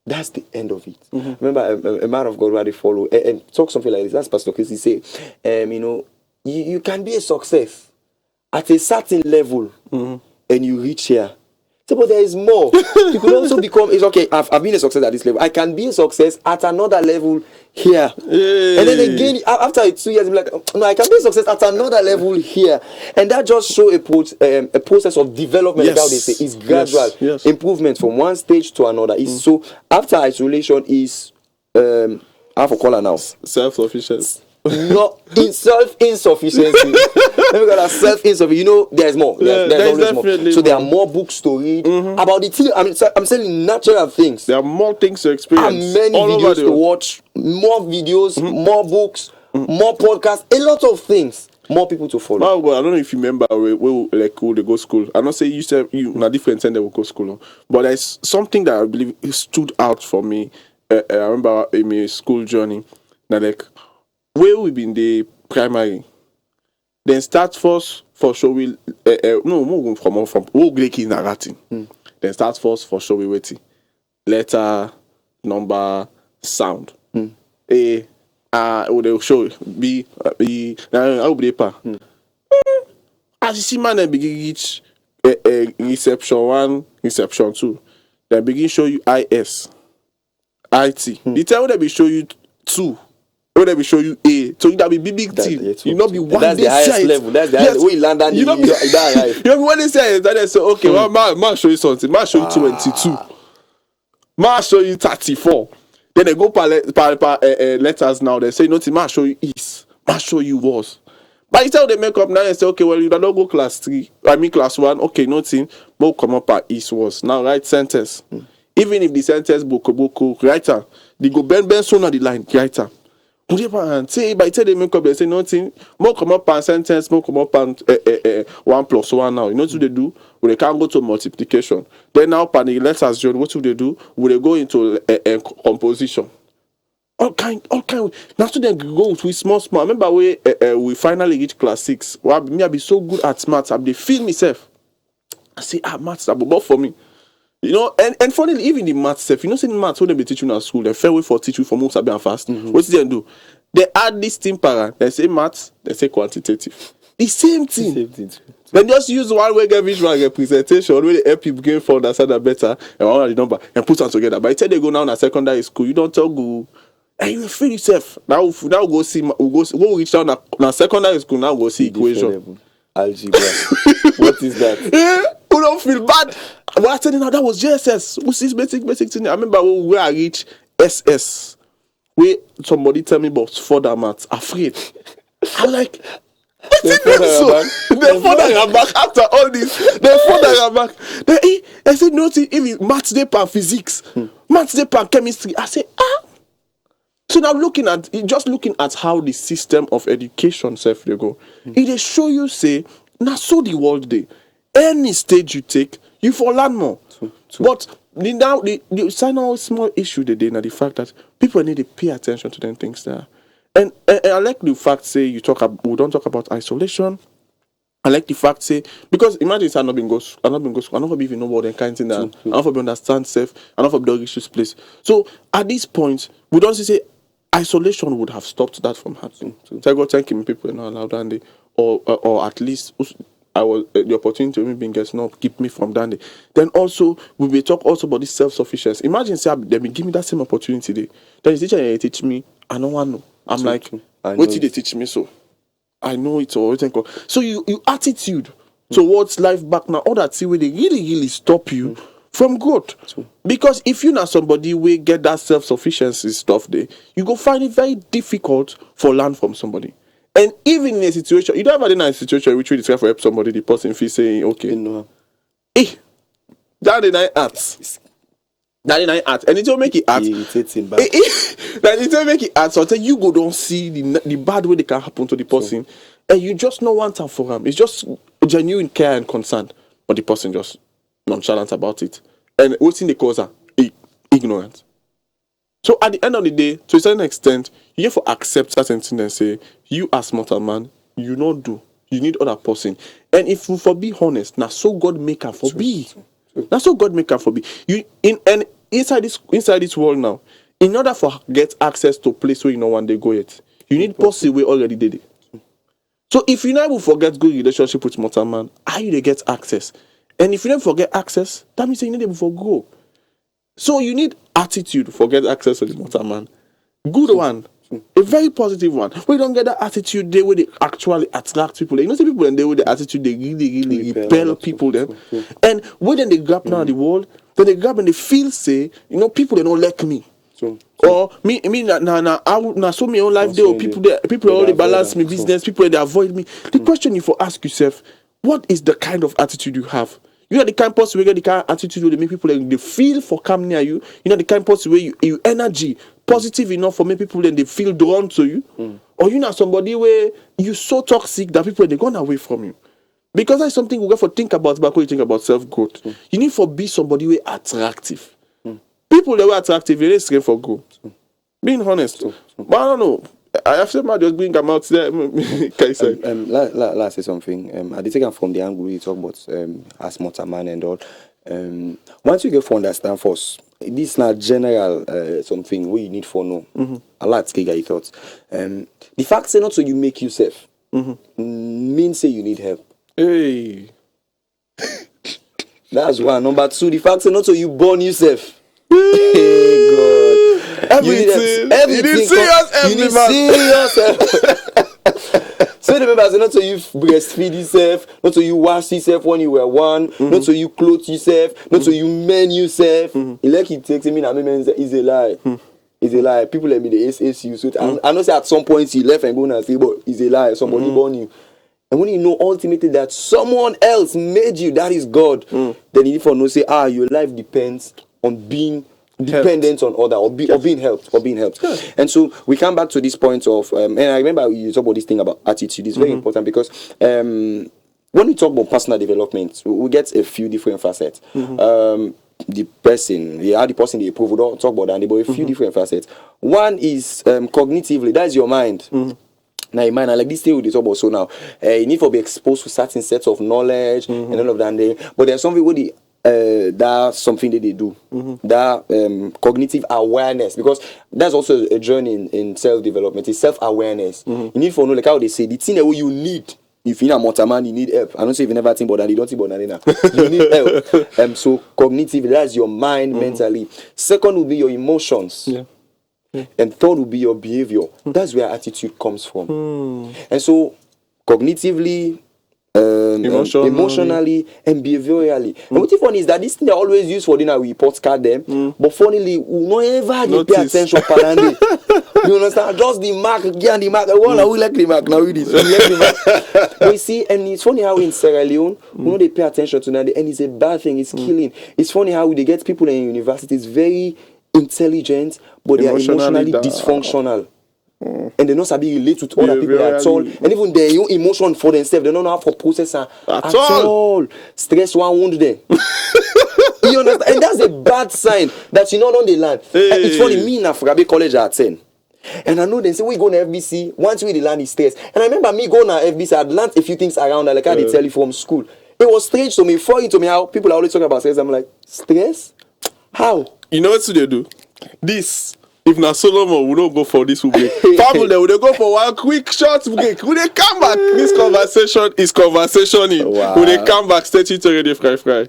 that's the end of it. Remember a man of God where they follow and talk something like this. That's Pastor Chris. He say, you know, you can be a success at a certain level and you reach here. So, but there is more. You could also become, it's okay, I've been a success at this level. I can be a success at another level here. Hey. And then again, after 2 years, I'm like, no, I can be a success at another level here. And that just shows a process of development, like how they say. It's gradual improvement from one stage to another. It's so, after isolation is, I have to call her now. Self-sufficiency. No, self-insufficiency. Let me call that self-insufficiency. You know, there's more. There's always more. So there are more books to read about the thing. I mean, I'm saying natural things. There are more things to experience. And many videos to watch. More videos, more books, more podcasts. A lot of things. More people to follow. Oh God, I don't know if you remember where like who they go school. I don't say you said you na different time they will go school, but there's something that I believe stood out for me. I remember in my school journey. Now like, where we been the primary, then start first for show we no from who Greek in writing. Then start first for show we waiting. Letter, number, sound. A they show B how be pa. As you see man then begin reach reception 1, reception 2. Then begin show you IS, IT. The time they be show you 2. When they will show you A, so that be big team. You not be one. That's the highest level. That's the highest. We land and you know when they say that they say okay, well, man show you something. Man show you 22. Man show you 34. Then they go per letters now. They say nothing. Man show you is. Man show you was. By the time they make up now, they say okay, well you don't go class 3. I mean class 1. Okay, nothing. But come up at is was. Now write sentence. Even if the sentence book writer, they go bend so on the line writer. Say by the time they make up, they say nothing. More come up and sentence, more come up and 1 plus 1 now. You know what they do? When they can't go to multiplication. Then now, pan the letters, John, what do they do? When they go into composition. All kind. Now, so they go with small. I remember we finally reached class 6. Well, me, I be so good at maths. I feel myself. I say, maths, that's about for me. You know, and funnily, even the maths stuff, you know, saying maths when they be teaching at school, they fair way for teach you for most and fast. What do they do? They add this thing para. They say maths, they say quantitative. The same thing. Then just use one way get visual representation where they help people get for understand that better and one of the number and put them together. By the time they go now in a secondary school, you don't tell go and you feel yourself. Now go see we'll reach down na secondary school, now go see equation. Algebra. What is that? We don't feel bad. But I tell you now, that was JSS. What's this basic thing? I remember where I reached SS. Where somebody tell me about further maths. Afraid. I'm like, They further back after all this. They further back. I said, no, even maths they pan physics, maths they pan chemistry. I say, So now looking at how the system of education self they go, it they show you say, now so the world day. Any stage you take, you for learn more. But the final small issue today now the fact that people need to pay attention to them things there. And I like the fact say we don't talk about isolation, I like the fact say because imagine say I not been go school, I not be even know about the kind of thing that I not for be understand self, I not for be issues place. So at this point, we don't say isolation would have stopped that from happening. So I got thanking people not allowed and they or at least I was the opportunity to me being guest not keep me from that day. Then also we will talk also about this self-sufficiency. Imagine say they give me that same opportunity day. Then the teacher teach me, I don't want to know. I'm like, what did they teach me so? I know it's all. So you attitude towards life back now, all that see where they really stop you from growth. Because if you're not somebody who get that self-sufficiency stuff there, you go find it very difficult for learn from somebody. And even in a situation, you don't have in a situation which we describe for help somebody, the person feels saying, okay, that is not art. That is not art. And it will make it art. That it will make it art. So you go don't see the bad way they can happen to the person. And you just know one time for them. It's just genuine care and concern. But the person just nonchalant about it. And what's in the cause are ignorant. So at the end of the day, to a certain extent, you have to accept certain things and say, you as mortal man, you not do. You need other person. And if you for be honest, now so God make her for be. That's what God make her for be. You inside this world now, in order for get access to a place where you know one day go it, you need person where already did it. So if you never forget good relationship with mortal man, how you they get access? And if you never forget access, that means you need them for go. So you need attitude for get access to the mortal man. Good one. A very positive one. We don't get that attitude there where they actually attract people. You know, see people and they with the attitude they really repel people them. And when they grab now the world, then they grab and they feel say, you know, people they don't like me. Or me now so my own life there, people already balance me business, people they avoid me. The question you for ask yourself, what is the kind of attitude you have? You know the kind of person where you get the kind of attitude where they make people like, they feel for come near you. You know the kind of person where you energy positive enough for make people then they feel drawn to you. Or you know somebody where you so toxic that people they gone away from you. Because that's something we got to think about back when you think about self-growth. You need to be somebody where attractive. People that were attractive, they're straight for growth. Being honest. But I don't know. I have said, just bring them out there. Let's say something. I did take from the angle you talk about as mortal man and all. Once you get to understand first, this is not general something where you need for know. A lot to get your thoughts. The fact say not so you make yourself means say you need help. Hey. That's one. Number two, the fact say not so you born yourself. Hey God. Everything. You need serious help. So the members not so you breastfeed yourself, not so you wash yourself when you were one, not so you clothe yourself, not so you mend yourself. Like it takes me, is a lie. It's a lie. People let me the SSU. So I know say at some point you left and go and say, but it's a lie. Somebody born you. And when you know ultimately that someone else made you, that is God, then you need to know say, your life depends on being dependent on other or being helped. Yeah. And so we come back to this point of and I remember you talk about this thing about attitude. It's very important because when we talk about personal development, we get a few different facets. The person they approve, we don't talk about that, but a few different facets. One is cognitively, that's your mind. Now, in mind, like this thing we talk about so now, you need to be exposed to certain sets of knowledge and all of that. But there's something where that's something that they do. That cognitive awareness, because that's also a journey in self-development. It's self-awareness. You need to know, like how they say, the thing that you need. If you're a mortal man, you need help. I don't say if you never think about that, you don't think about that. You need help. So cognitive, that's your mind mentally. Second will be your emotions. And third will be your behavior. That's where attitude comes from. And so cognitively, emotionally and behaviorally. And what's funny is that this thing they always use for dinner, we report card them, but funnily we never get pay attention parande. You understand? Just the mark, the mark. We like the mark now. We like the mark. But you see, and it's funny how in Sierra Leone, they pay attention to that, and it's a bad thing. It's killing. It's funny how they get people in universities very intelligent, but they are emotionally dysfunctional. And they don't sabi relate with other people at all. And even their own emotion for themselves, they don't know how to process at all. Stress one wound there. You understand? And that's a bad sign that you not on the land. It's funny, me in Afrabe College at 10. And I know they say we go to FBC, once we land the stairs. And I remember me going to FBC, I'd learned a few things around, like how they tell you from school. It was strange to me, foreign to me how people are always talking about stress. I'm like, stress? How? You know what they do? This. If not Solomon, we don't go for this break. Family, we go for one quick short break. When they come back, this conversation is conversationing. Wow. When they come back, stay tuned to Radio Fry.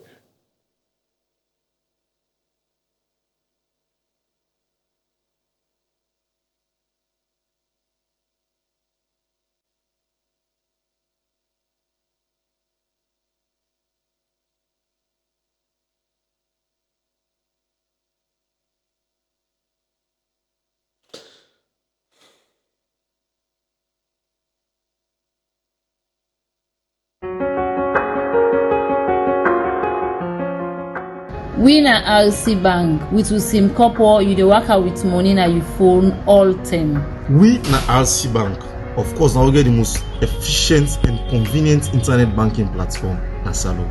We na RC Bank, which will seem couple you dey work out with money na your phone all time. We na RC Bank. Of course, now we get the most efficient and convenient internet banking platform na Salon.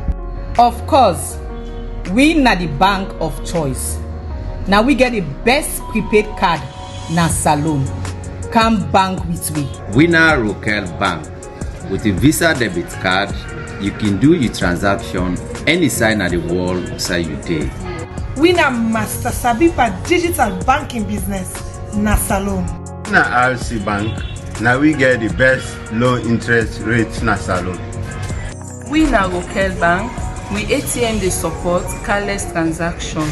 Of course, we na the bank of choice. Now we get the best prepaid card na Salon. Come bank with we. We na Rokel Bank. With a Visa debit card, you can do your transaction any side of the world inside your day. We na Master Sabipa digital banking business na Salon. Na RC Bank, now we get the best low interest rates na Salon. We na Rokel Bank, we ATM dey support cashless transaction.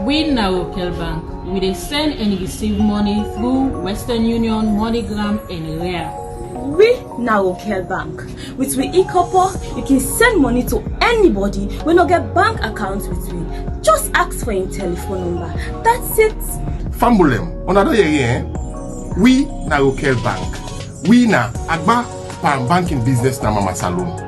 We na Rokel Bank, we dey send and receive money through Western Union, MoneyGram and Rare. We na Rokel Bank. With we e-couple, you can send money to anybody when you get bank accounts with we. Just ask for your telephone number. That's it. Fambulem, on another year, we na Rokel Bank. We na Agba Pan banking business na Mama Salon.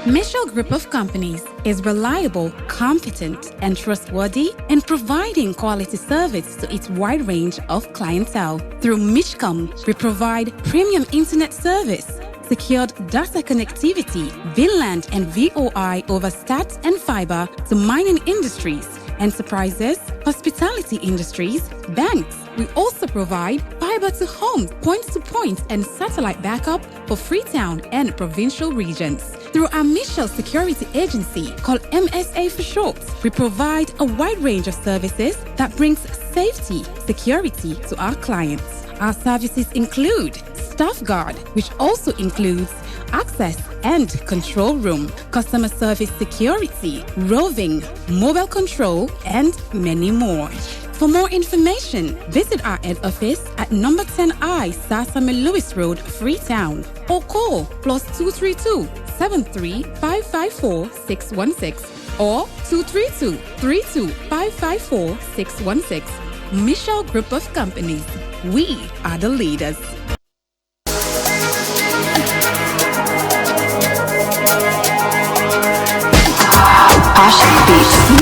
Michelle Group of Companies is reliable, competent, and trustworthy in providing quality service to its wide range of clientele. Through Michcom, we provide premium internet service, secured data connectivity, VLAN and VOI over stats and fiber to mining industries, enterprises, hospitality industries, banks. We also provide fiber to homes, point-to-point, and satellite backup for Freetown and provincial regions. Through our Michelle Security Agency, called MSA for short, we provide a wide range of services that brings safety, security to our clients. Our services include Staff Guard, which also includes access and control room, customer service security, roving, mobile control, and many more. For more information, visit our head office at number 10I Sasame Lewis Road, Freetown, or call +232 73 554 616 or 232 32 554 616. Michelle Group of Companies. We are the leaders.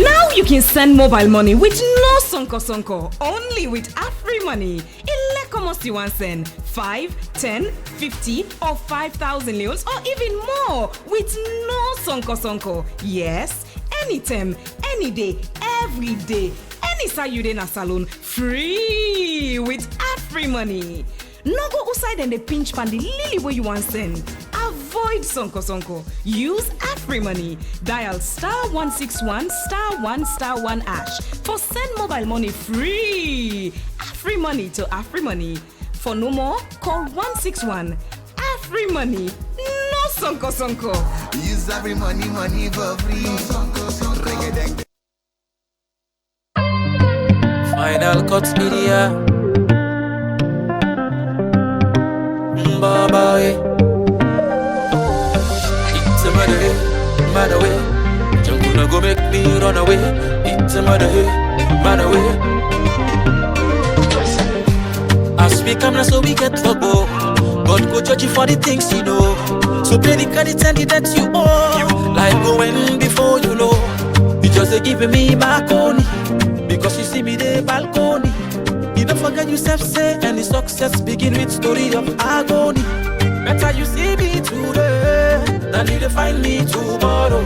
Now you can send mobile money with no sonko, only with Afri Money. Ileko you want send 5, 10, 50 or 5,000 leons or even more with no sonko. Yes, anytime, any day, every day, any side you in a salon, free with Afri Money. No go outside and the pinch pan the lily where you want send. Avoid sonko. Use Afri Money. Dial *161 *1 # for send mobile money free. Afri Money to Afri Money. For no more, call 161. Afri Money. No sonko. Use Afri money for free. Sonko. Final Cuts Media. Baba, it's a mother way. You're gonna go make me run away. It's a mother way. As we come now, so we get for go. God go judge you for the things you know. So pay the credit and the debt you owe. Like going before you know. You just giving me back on because you see me the balcony. You don't forget yourself, say any success begin with story of agony. Better you see me today than you to find me tomorrow.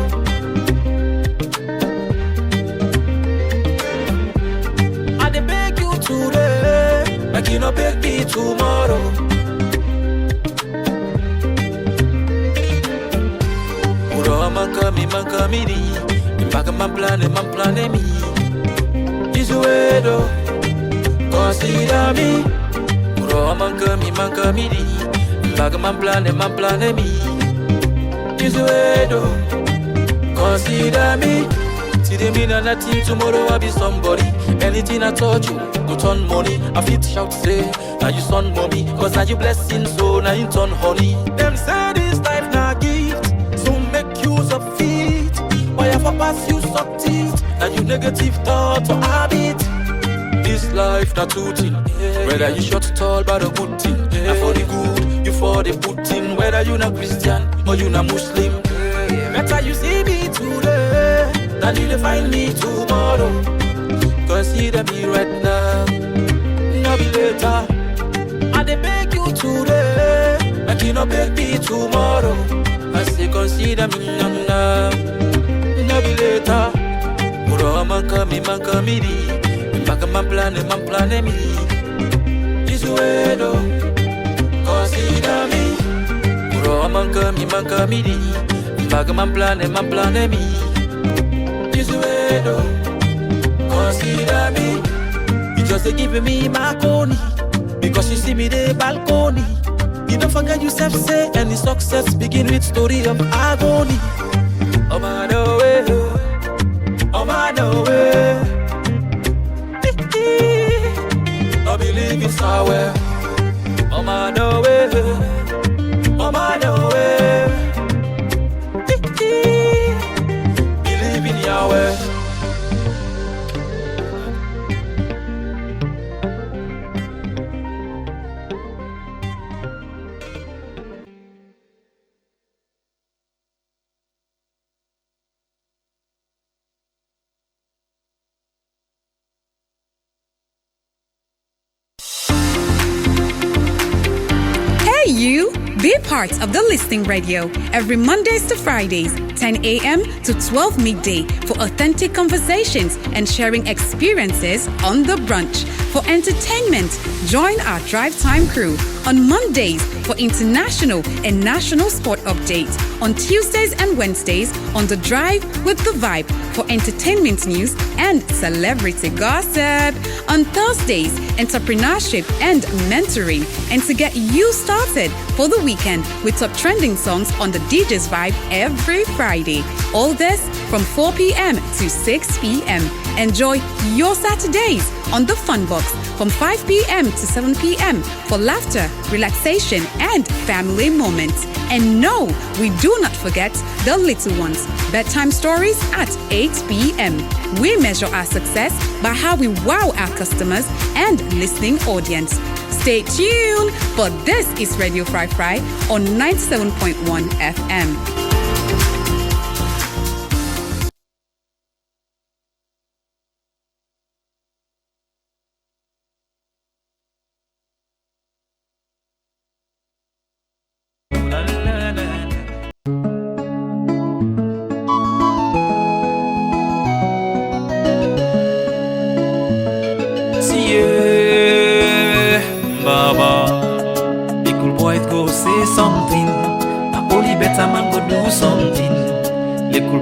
I dey beg you to man kamini. Impaga man plane me. Isuedo, consider me. Uro man kamini. Impaga man plane me. Isuedo, consider me. Today me nothing, tomorrow I'll be somebody. Anything I touch you, go turn money. I fit shout say, now you son mommy. Cause now you blessing, so now you turn honey. Them say this life na gift, so make use of it. Why if I pass you suck teeth? Now you negative thoughts or habit. This life not too thin. Whether you short tall but a good thing. And for the good, you for the good thing. Whether you not Christian or you not Muslim. Better you see me today than you find me tomorrow. Consider me right now, no be later. I dey beg you today, make you no beg me tomorrow. I say consider me now, no be later. Uro man kamini, mpaka man plane me. Isuedo, consider me. Uro man kamini, mpaka man plane me. Isuedo, consider me. You just give me my coney, because you see me the balcony. You don't forget yourself, say any success begin with story of agony. Oh my no way, oh my no way. I believe it's our way. Oh my no way, oh my no way. Believe in your way. You be part of the Listening Radio every Mondays to Fridays, 10 a.m. to 12 midday for authentic conversations and sharing experiences on the brunch. For entertainment, join our Drive Time crew on Mondays for international and national sport updates. On Tuesdays and Wednesdays on The Drive with The Vibe for entertainment news and celebrity gossip. On Thursdays, entrepreneurship and mentoring. And to get you started for the weekend with top trending songs on the DJ's Vibe every Friday. All this from 4 p.m. to 6 p.m. Enjoy your Saturdays on the Fun Box from 5 p.m. to 7 p.m. for laughter, relaxation, and family moments. And no, we do not forget the little ones. Bedtime stories at 8 p.m. We measure our success by how we wow our customers and listening audience. Stay tuned, for this is Radio Fry Fry on 97.1 FM.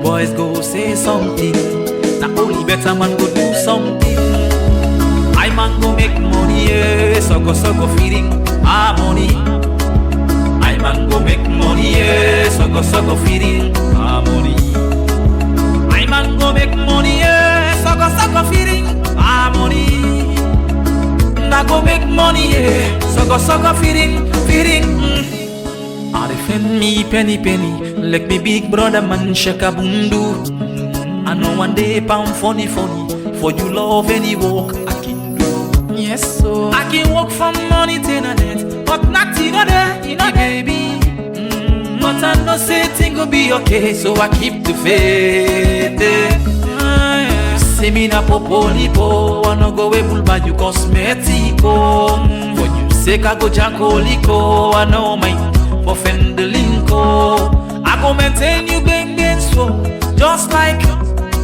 Boys go say something. Now only better man go do something. I man go make money, yeah. So go feeding harmony. I man go make money, yeah. So go feeding harmony. I man go make money, yeah. So go feeding harmony. Now go make money, yeah. So go feeding. I defend me penny. Like me big brother man shake a bundu. I know one day pound funny. For you love any walk I can do. Yes so I can walk from money to the net. But not in there, you know baby. But I know say thing go be okay. So I keep the faith. See me na popolipo. I no go able buy you cosmetico. For you sake I go jacoliko. I know my for Fendelinko. I go maintain you bang so just like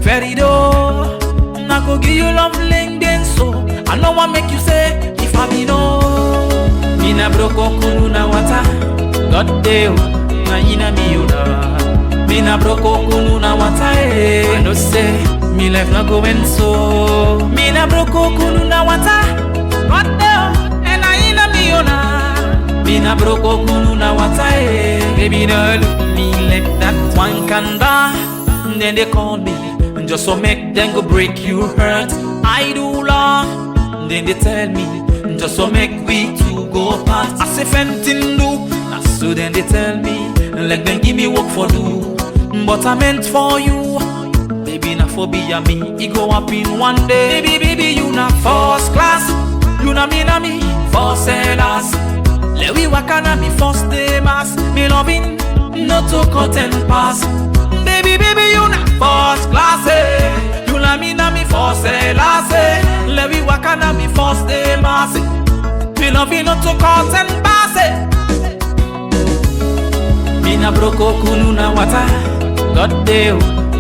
Ferido. I go give you love ling so. I know what make you say if I be no. Mina broko kunu na wata. God deo na ina miuna. Me na broko kunu na wata. I know say me life not going so. Me na broko kunu na wata. What the? And I in a me ona. Me na broko kunu na wata. Baby, no look me like that one kanda. Then they call me just so make them go break you hurt. I do long. Then they tell me just so make we two go apart. I say fentin do. So then they tell me like them give me work for do. But I meant for you. Baby na for be a me. It go up in one day. Baby, you na first class. You na me first sellers. Let we work on me first day mass. Me loving not to cut and pass. Baby, you na first class, eh. You na me first sellers, eh. Let we work on me first day mass. Me loving not to cut and pass, eh. Me na broko kunu na wata. God deo,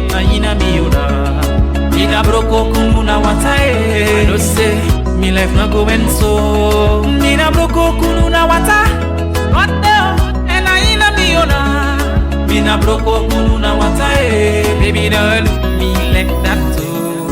na ina mi una. Me na broko kunu na wata, eh. I know say me life not going so. Me na broko kunu na wata. God deo, and na ina mi una. Me na broko kunu na wata, eh. Baby, don't look me like that too.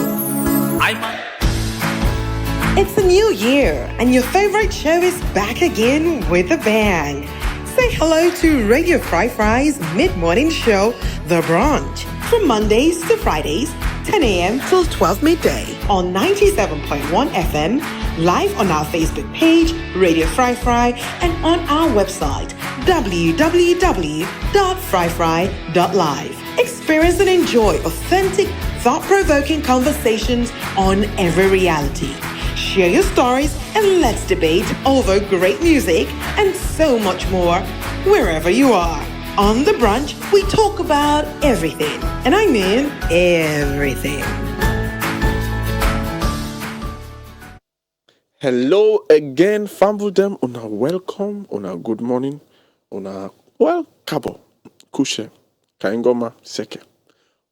It's a new year, and your favorite show is back again with a bang. Say hello to Radio Fry's mid-morning show, The Brunch, from Mondays to Fridays, 10 a.m. till 12 midday on 97.1 FM, live on our Facebook page, Radio Fry, and on our website, www.fryfry.live. Experience and enjoy authentic, thought-provoking conversations on every reality. Share your stories and let's debate over great music and so much more wherever you are. On The Brunch, we talk about everything, and I mean everything. Hello again, Fambudem. Una welcome, una good morning, una well, kabo, kushe, kaingoma, seke.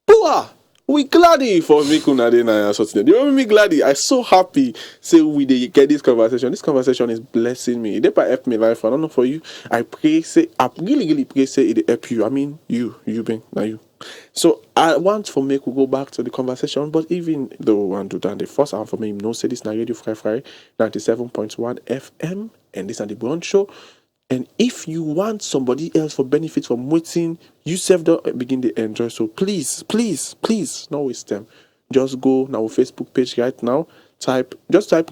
Pua! We glady for me kunade na so today. You me glady. I so happy say we dey get this conversation. This conversation is blessing me. It help me life. I don't know for you. I pray say I really pray say it help you. I mean you been now you. So I want for me to go back to the conversation, but even though we want to do that, the first hour for me, no say this na Radio Fry 97.1 FM, and this is the Brunch show. And if you want somebody else for benefit from waiting, you self don't begin to enjoy. So please, no waste time. Just go now Facebook page right now. Type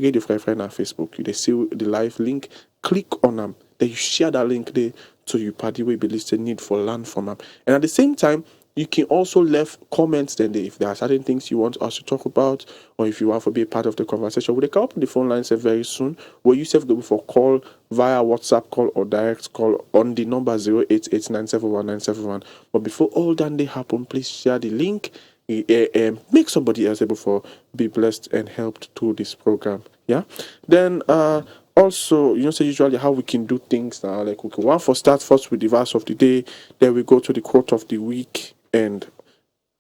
Radio Fry on Facebook. You see the live link. Click on them. Then you share that link there to your party where you believe the need for land from them. And at the same time, you can also leave comments then if there are certain things you want us to talk about, or if you want to be a part of the conversation. We'll come up on the phone lines very soon, where you self go for call via WhatsApp call or direct call on the number 0889719171. But before all that they happen, please share the link. Make somebody else able to be blessed and helped through this program. Yeah. Then also, say usually how we can do things now. Like we can want for start first with the verse of the day, then we go to the quote of the week, and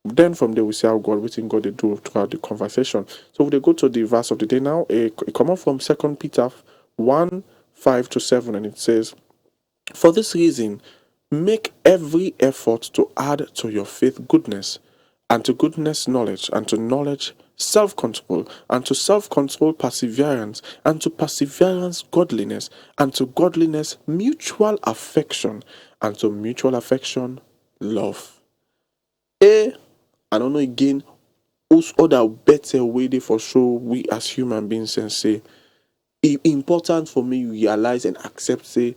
then from there we see how God they do throughout the conversation. So we go to the verse of the day now. It comes from 2 Peter 1:5-7, and it says, "For this reason, make every effort to add to your faith goodness, and to goodness knowledge, and to knowledge self-control, and to self-control perseverance, and to perseverance godliness, and to godliness mutual affection, and to mutual affection love." I don't know again, whose other better way they for sure we as human beings and say it's important for me you realize and accept say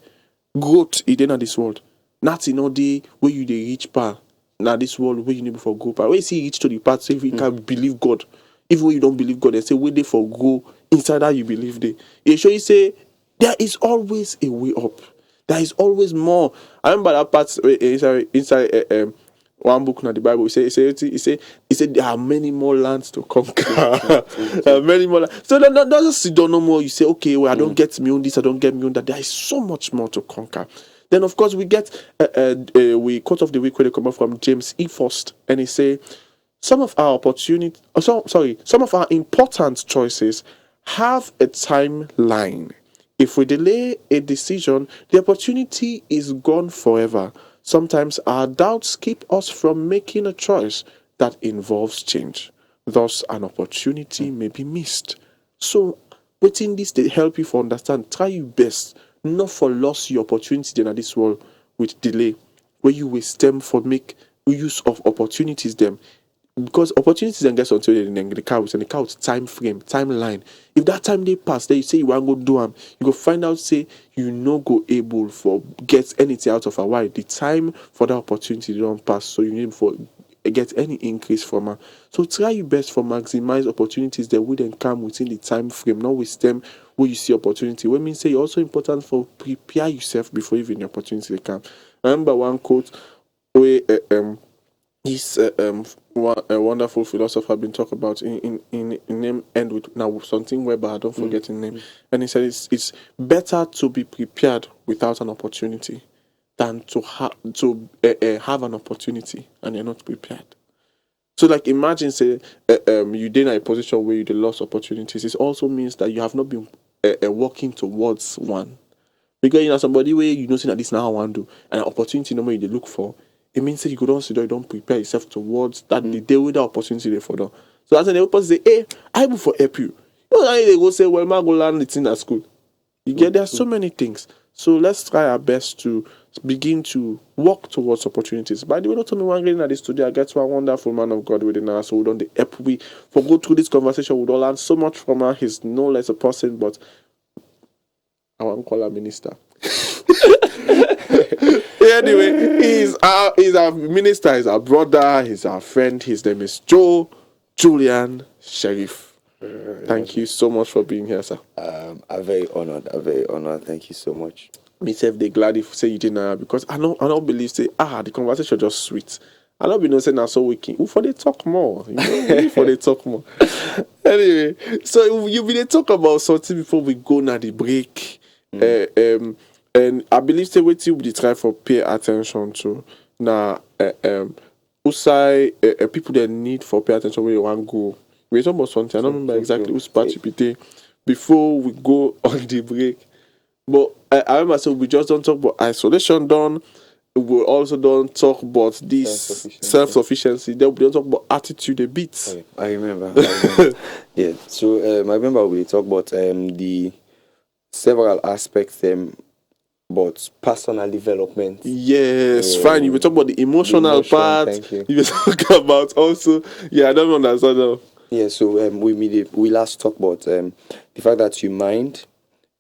growth is in this world. Not in all the way you they reach par. Now this world where you need for go par. Where you see reach to the part say if you can believe God. Even when you don't believe God, they say where they for go inside that you believe they. It show you say there is always a way up. There is always more. I remember that part inside one book in the Bible. He said there are many more lands to conquer. Many more. So don't just sit down no more. You say, okay, well, I don't get me on this, I don't get me on that. There is so much more to conquer. Then of course we get we quote of the week where they come up from James E. First, and he say some of our important choices have a timeline. If we delay a decision, the opportunity is gone forever. Sometimes our doubts keep us from making a choice that involves change. Thus, an opportunity may be missed. So, waiting this they help you for understand. Try your best, not for loss your opportunity in this world with delay, where you waste them for make use of opportunities them. Because opportunities then get until the couch and the couch time frame, timeline. If that time they pass, then you say you want to go do them, you go find out say you no go able for get anything out of a while. The time for that opportunity don't pass, so you need for get any increase from her. So try your best for maximize opportunities that wouldn't come within the time frame, not with them where you see opportunity. What means say it's also important for prepare yourself before even the opportunity come. I remember one quote where he's a wonderful philosopher been talked about in name end with now something where, but I don't forget his name. And he said it's better to be prepared without an opportunity than to have an opportunity and you're not prepared. So, like, imagine say you did in a position where you lost opportunities. It also means that you have not been working towards one. Because you know somebody where you know that this now how I want to do an opportunity normally they look for. It means that you don't prepare yourself towards that the day with the opportunity there for them. So that's when the person say, hey, I will for help you. You know, they go say, well, man, go learn it in at school. You get there are so many things. So let's try our best to begin to work towards opportunities. By the way, not only one getting at this studio, I get one wonderful man of God within us. So we don't help we for go through this conversation. We don't learn so much from her. He's no less a person, but I won't call her minister. Anyway, he's our minister, he's our brother, he's our friend. His name is Joe Julian Sheriff. Thank you so much for being here, sir. I'm very honored. Thank you so much. Myself, they glad if say you didn't because I don't believe say the conversation just sweet. I don't be no saying now so wicked. For they talk more, you know, for they talk more. Anyway, so you been talk about something before we go now the break. And I believe say what you will try for pay attention to now. Usai people that need for pay attention where you want to go. We talk about something. I don't remember exactly who's participate before we go on the break. But I remember so we just don't talk about isolation done. We also don't talk about this self-sufficiency. Then we don't talk about attitude a bit. Okay. I remember. Yeah. So I remember we talk about the several aspects but personal development. Yes, fine. You were talking about the emotional part. Thank you. You were talking about also. Yeah, I don't understand now. Yeah, so we last talked about the fact that you mind,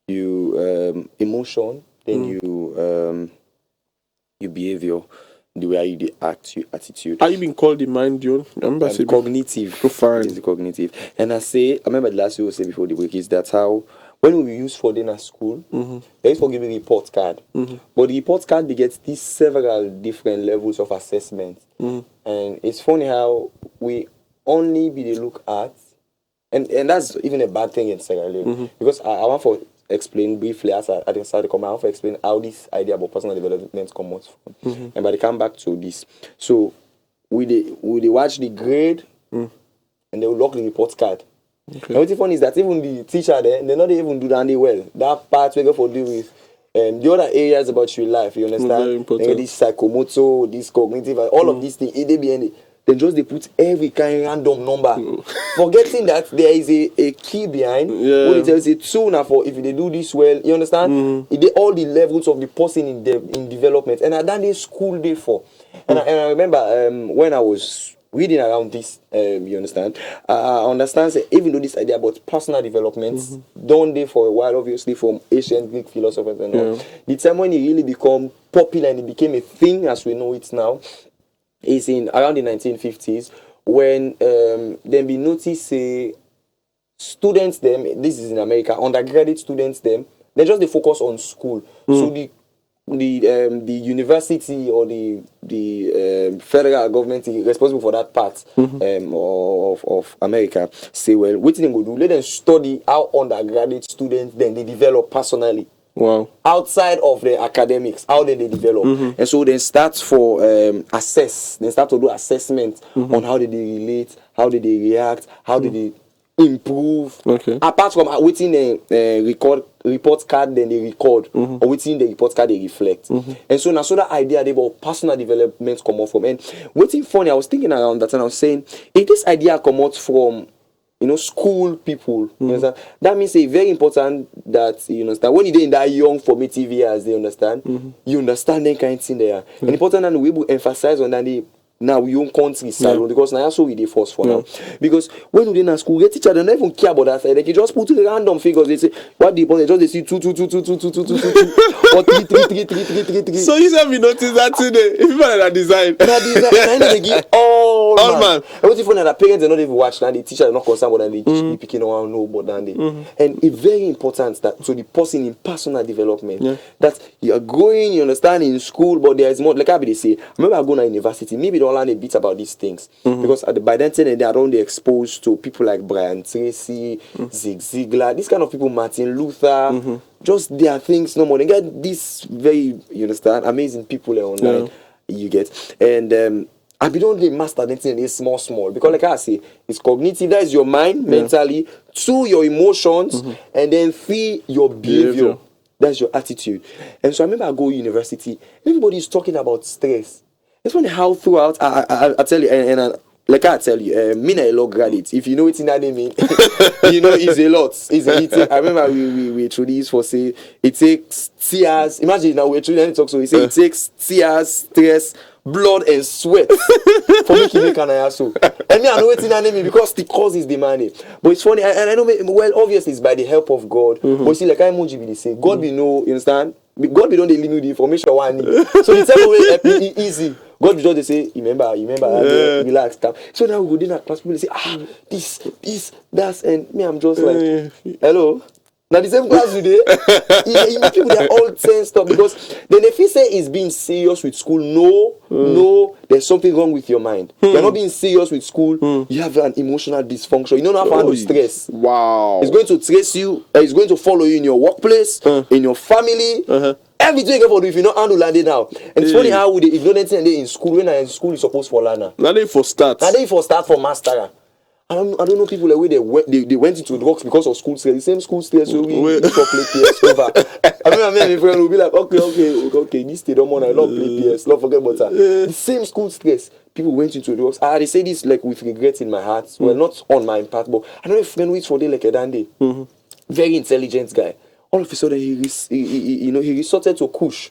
you emotion, then you behavior, the way you act, your attitude. Are you being called the mind, John? Remember, cognitive. Fine. Yes, the cognitive. And I remember the last you say before the break is that how when we use for them at school, they used for giving a report card. But the report card they get these several different levels of assessment. And it's funny how we only be the look at and that's even a bad thing in Sierra Leone. Because I want to explain briefly as I decided to come, I want to explain how this idea about personal development comes from. And by the come back to this. So we watch the grade and they will lock the report card. And what's funny is that even the teacher there, they not even do that well. That part we go for deal with the other areas about your life, you understand? This psychomotor, this cognitive, all of these things, they put every kind of random number, forgetting that there is a key behind. What it tells you sooner for if they do this well, you understand? All the levels of the person in development, and I done this school day for, and I remember when I was reading around this, you understand? I understand that even though this idea about personal development done there for a while, obviously from ancient Greek philosophers and all, the time when it really become popular and it became a thing as we know it now is in around the 1950s when then we notice students this is in America, undergraduate students they just focus on school. So the university or the federal government is responsible for that part of America say, well, what they go do? Let them study how undergraduate students then they develop personally. Wow. Outside of the academics, how they develop. And so they start for assess. They start to do assessment on how they relate, how they react, how they improve. Okay. Apart from waiting the report card, then they record, or waiting the report card they reflect. And so now so that idea they about personal development come out from. And waiting funny, I was thinking around that and I was saying, if this idea come out from school people, you understand? That means it's very important that you understand when you're in that young formative years, they understand, you understand that kind of thing there. And important that we will emphasize on that now we own country salon because now that's what we dey force for now. Because when we dey in school, the teacher don't even care about that side. They just put random figures. They say what the point? They just see 2 2 2 2 2 2 2 2 2 or 3 3 3 3 3 3 3. So you said we notice that today. If people are design, and they give all man. And what's funny that parents are not even watch now. The teacher are not concerned about that. They picking on no but then they. And it's very important that so the person in personal development that you are growing, you understand in school, but there is more. Like I be they say, remember I go to university, maybe don't learn a bit about these things because by then they are only exposed to people like Brian Tracy, Zig Ziglar, these kind of people, Martin Luther. Just their things no more. They get these very, you understand, amazing people online. You get and. I be don't master anything is small because like I say, it's cognitive. That is your mind mentally. 2, your emotions, and then 3, your behavior. That's your attitude. And so I remember I go to university. Everybody is talking about stress. It's funny how throughout I tell you and like I tell you, me a law graduate. If you know what in that mean, you know it's a lot. I remember we through this for say it takes tears. Imagine now we're through any talk so we say it takes tears, stress, blood and sweat for me to make an ayaso. And me I know it's in that mean because the cause is the money. But it's funny and I know well obviously it's by the help of God. But see like I emoji be say God be know, you understand? God be don't they limit the information one need. So the time way easy. God be just they say, remember, relax, calm. So now we go in that class, people say, this, that's, and me, I'm just like, hello. Now the same class today, people they are all tensed up because then if you say it's being serious with school, no, there's something wrong with your mind. You're not being serious with school. You have an emotional dysfunction. You don't know how to handle stress. Wow. It's going to trace you. It's going to follow you in your workplace, in your family. Everything you for if you not handle landing now. And it's funny how we ignore anything in school when in school is supposed for learner. Now they for start. Now they for start for master. I don't know people like where they went into drugs because of school stress. The same school stress so we for play PS over. I mean my friend will be like okay this they don't want I love play PS, not forget about that. The same school stress. People went into drugs. They say this like with regret in my heart. Well not on my part, but I know a friend waits for day like a dandy. Very intelligent guy. All of a sudden he resorted to kush.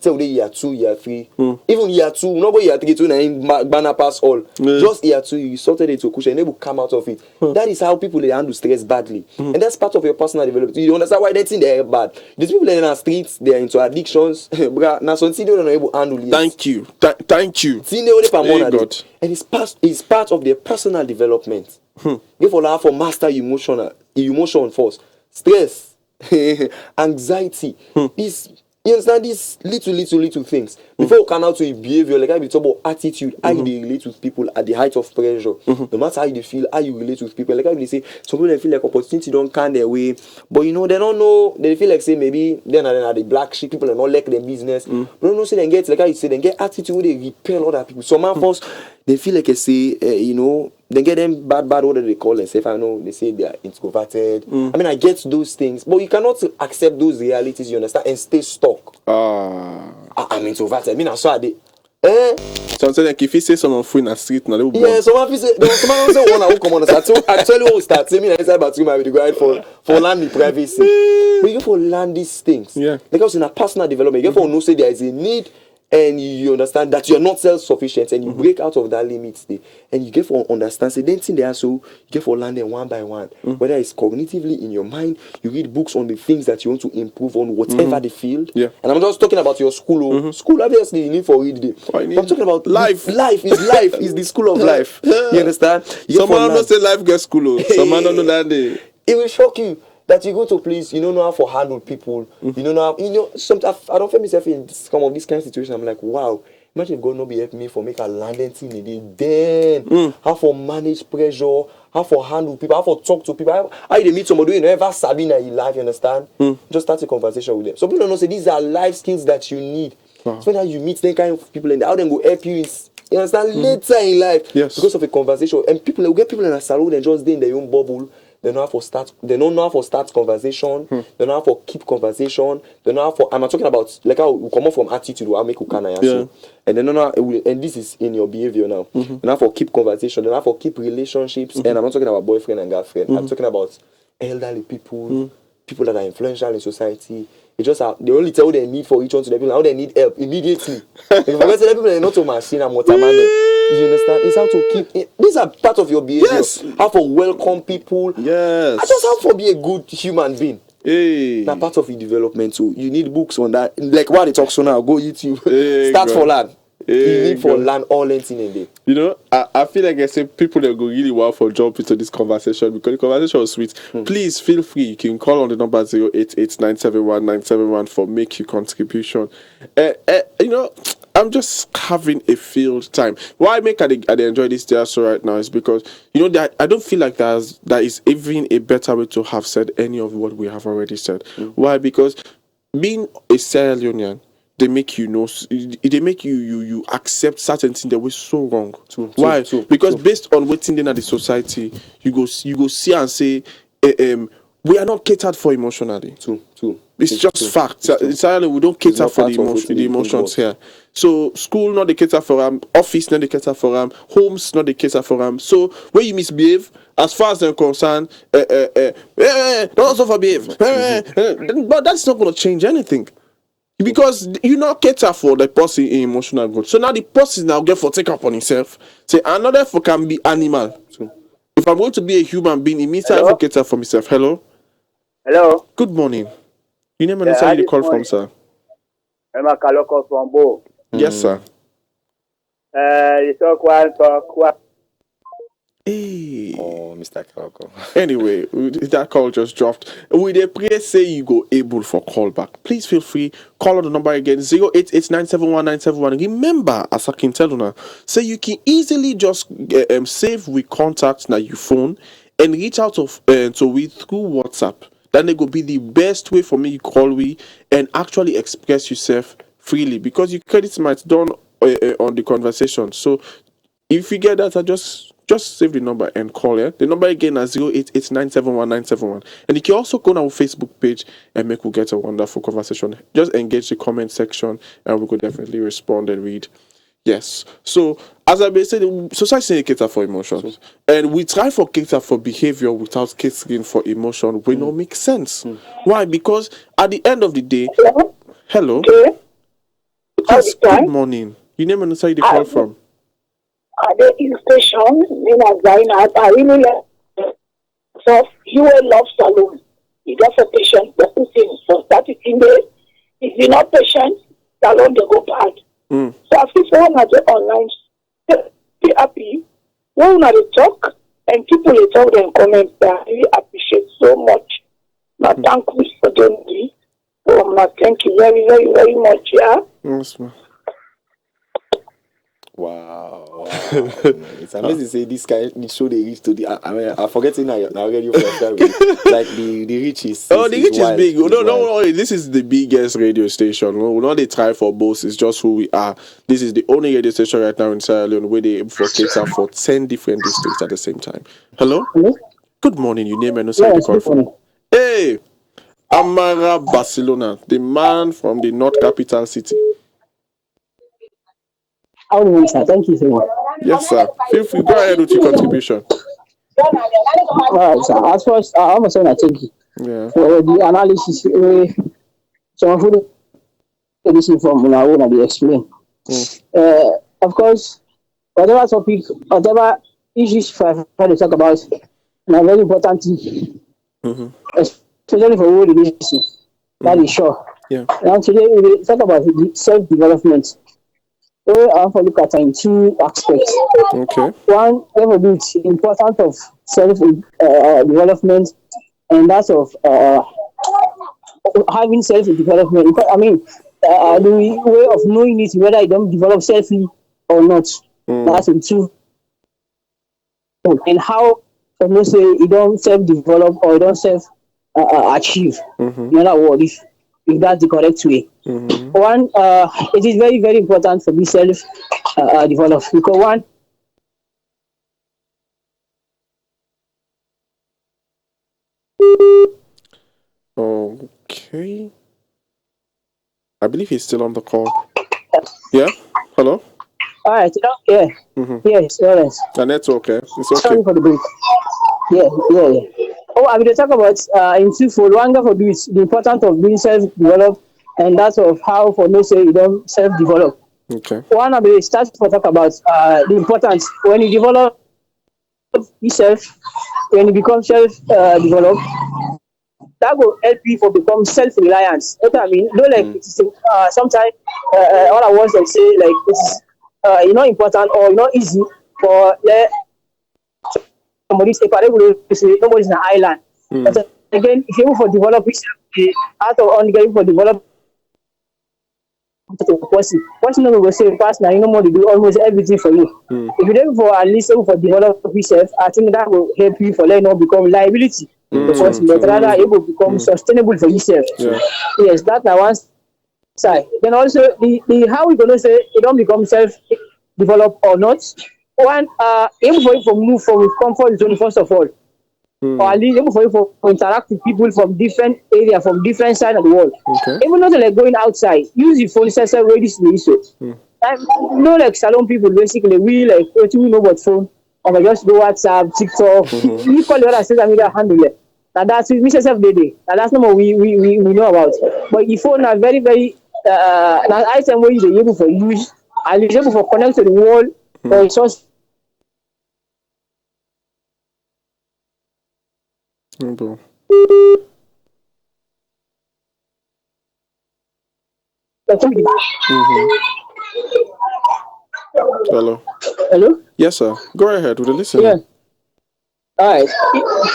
Tell the year 2, year 3, even year 2, not year 3 to banner pass all. Just year 2, you sorted it to kush and they will come out of it. That is how people they handle stress badly, and that's part of your personal development. You understand why they think they're bad? These people in the streets, they're into addictions. Now some they're not able to handle it. Thank you. And it's part of their personal development. Therefore, now for master emotion first, stress, anxiety, you understand these little things before you come out to your behavior. Like I be talking about attitude, how you relate with people at the height of pressure. No matter how you feel, how you relate with people. Like I be say, some people they feel like opportunity don't come their way, but you know they don't know. They feel like say maybe then are the black sheep people are not like their business. But don't know say they get like how you say they get attitude where they repel other people. Some man first they feel like I say they get them bad what do they call themselves? I know they say they are introverted. I mean I get those things, but you cannot accept those realities, you understand, and stay stuck. I'm introverted. I mean I saw they something like if you say someone free in the street now they will someone say one who come on the so actually what we start say me inside bathroom I will go for land the privacy. But you go for land these things. Because in a personal development, you go for know say there is a need. And you understand that you're not self-sufficient and you break out of that limit and you get for understand say then thing there so you get for learning one by one whether it's cognitively in your mind, you read books on the things that you want to improve on whatever the field. And I'm just talking about your school. School obviously you need for read I'm talking about life is the school of life. You understand? Someone don't say life gets school. Someone don't know that day. It will shock you that you go to a place, you don't know how to handle people. You don't know how, sometimes I don't find myself in some of these kind of situations. I'm like, wow, imagine if God not be help me for make a landing thing in it. Then how for manage pressure, how for handle people, how for talk to people, how you meet somebody you never sabi in your life, you understand? Just start a conversation with them. Some people don't know say these are life skills that you need. So that you meet that kind of people and how they go help you You understand? Later in life, yes, because of a conversation, and people will get people in a salon and just stay in their own bubble. They know how to start. They don't know how to start conversation. They know how to keep conversation. They know how to. I'm not talking about like how we come up from attitude. How make you and they know how. And this is in your behavior now. They know how to keep conversation. They know how to keep relationships. And I'm not talking about boyfriend and girlfriend. I'm talking about elderly people, people that are influential in society. They just have, they only tell what they need for each other to the people. How they need help immediately. If you forget to the people, they're not to machine and waterman. You understand? It's how to keep it. These are part of your behavior. Yes. How to welcome people. Yes. I just have to be a good human being. Hey. Now part of your development too. You need books on that. Like what they talk so now. Go YouTube. Hey, Start God. for land. Hey, you need for God. land all in a day. You know, I feel like I say people that go really well for jump into this conversation because the conversation was sweet. Please feel free. You can call on the number 088-971-971 for make your contribution. You know, I'm just having a field time. Why I enjoy this day so right now is because you know that I don't feel like that is even a better way to have said any of what we have already said. Why? Because being a Sierra Leonean, they make you know, they make you accept certain things that were so wrong. Why? Because based on what's in the society, you go see and say, we are not catered for emotionally. It's just fact. Entirely, we don't cater for the emotions here. So school not the cater for them, office not the cater for them, homes not the cater for them. So when you misbehave, as far as they're concerned, don't also behave. But that's not going to change anything. Because you not cater for the person in emotional growth. So now the person now get for take up on himself. Say another for can be animal. If I'm going to be a human being, it means I have to cater for myself. Hello? Hello. Good morning. You name and where you call from, sir? I'm a Kaloko from Bo. Yes, sir. You talk one. Hey. Oh, Mr. Kaloko. Anyway, that call just dropped. With a prayer say you go able for call back. Please feel free. Call on the number again 088-971-971. Remember, as I can tell you now, say you can easily just save with contacts now your phone and reach out to we through WhatsApp. Then it will be the best way for me to call we and actually express yourself freely because your credit might done on the conversation. So if you get that, I just save the number and call it. The number again is 088-971-971. And you can also go on our Facebook page and we'll get a wonderful conversation. Just engage the comment section and we could definitely respond and read. Yes. So as I been saying, society cater for emotions. And we try for cater for behavior without catering for emotion. We don't make sense. Why? Because at the end of the day, hello. Yes, good morning. You name and say the call from. At the station, I really love so you will love salon. You get for patient, the person for 13 days. If you're not patient, salon they go bad. So I feel one at the online, be happy. When they talk and people they talk and comment, I really appreciate so much. Now thank you for them. So thank you very, very, very much. Yeah. Yes, ma'am. Wow. It's amazing to say this guy show the reach to the I forget it now already like the reach is the reach is big. No, wild. this is the biggest radio station. No, not they try for both, it's just who we are. This is the only radio station right now in Sierra Leone where they cater for 10 different districts at the same time. Hello? Good morning, you name and no say the call from. Hey! Amara Barcelona, the man from the North Capital City. Thank you so much. Yes, sir. Feel free. Go ahead with your contribution. Alright, sir. As first, I have a saying I thank you for the analysis. Some of you listen from my own and they explain. Of course, whatever topic, whatever issues I try to talk about, and a very important thing, especially for all the business. That is sure. Yeah. Now today we will talk about the self-development. I want to look at in two aspects. Okay. One, level be the importance of self-development, and that's of having self-development. I mean, the way of knowing it, whether you don't develop selfly or not. That's in two. And how, say, you don't self-develop or you don't self-achieve. In other words, if that's the correct way. One, it is very, very important for be self develop. Because one, Okay. I believe he's still on the call. Yeah? Hello? all right, yeah, yes, Lawrence. The network, okay? It's okay. Sorry for the break. Yeah. Oh, I will talk about in twofold. One for this, the importance of being self-developed, and that's of how for no say you don't self-develop. Okay. One of the starts to talk about the importance when you develop yourself, when you become self-developed, that will help you for become self-reliance. You know what I mean? No, like it's sometimes all I want to say like it's important or easy for somebody's a parable say nobody's in an island. But again, if you able for develop yourself, out of on getting for develop once you know we go say pass now, you know more to do almost everything for you. If you're able for at least able for develop yourself, I think that will help you for letting become liability. Because but rather able to become sustainable for yourself. Yes, that's one side. Then also the how we gonna say you don't become self develop or not. One able for you to move from comfort zone first of all. Or at least able for you to interact with people from different areas, from different sides of the world. Even not like going outside, use your phone sensor ready to the issue. No like salon people basically we like what we know about phone. Or just go WhatsApp, TikTok, you call the other social media handle it. And that's with Mr. Self Day. And that's not what we know about. But if phone are very, very an item where you're able for use and you're able for connect to the world or source. Hello. Hello? Yes, sir. Go ahead with the listening. Yeah. All right.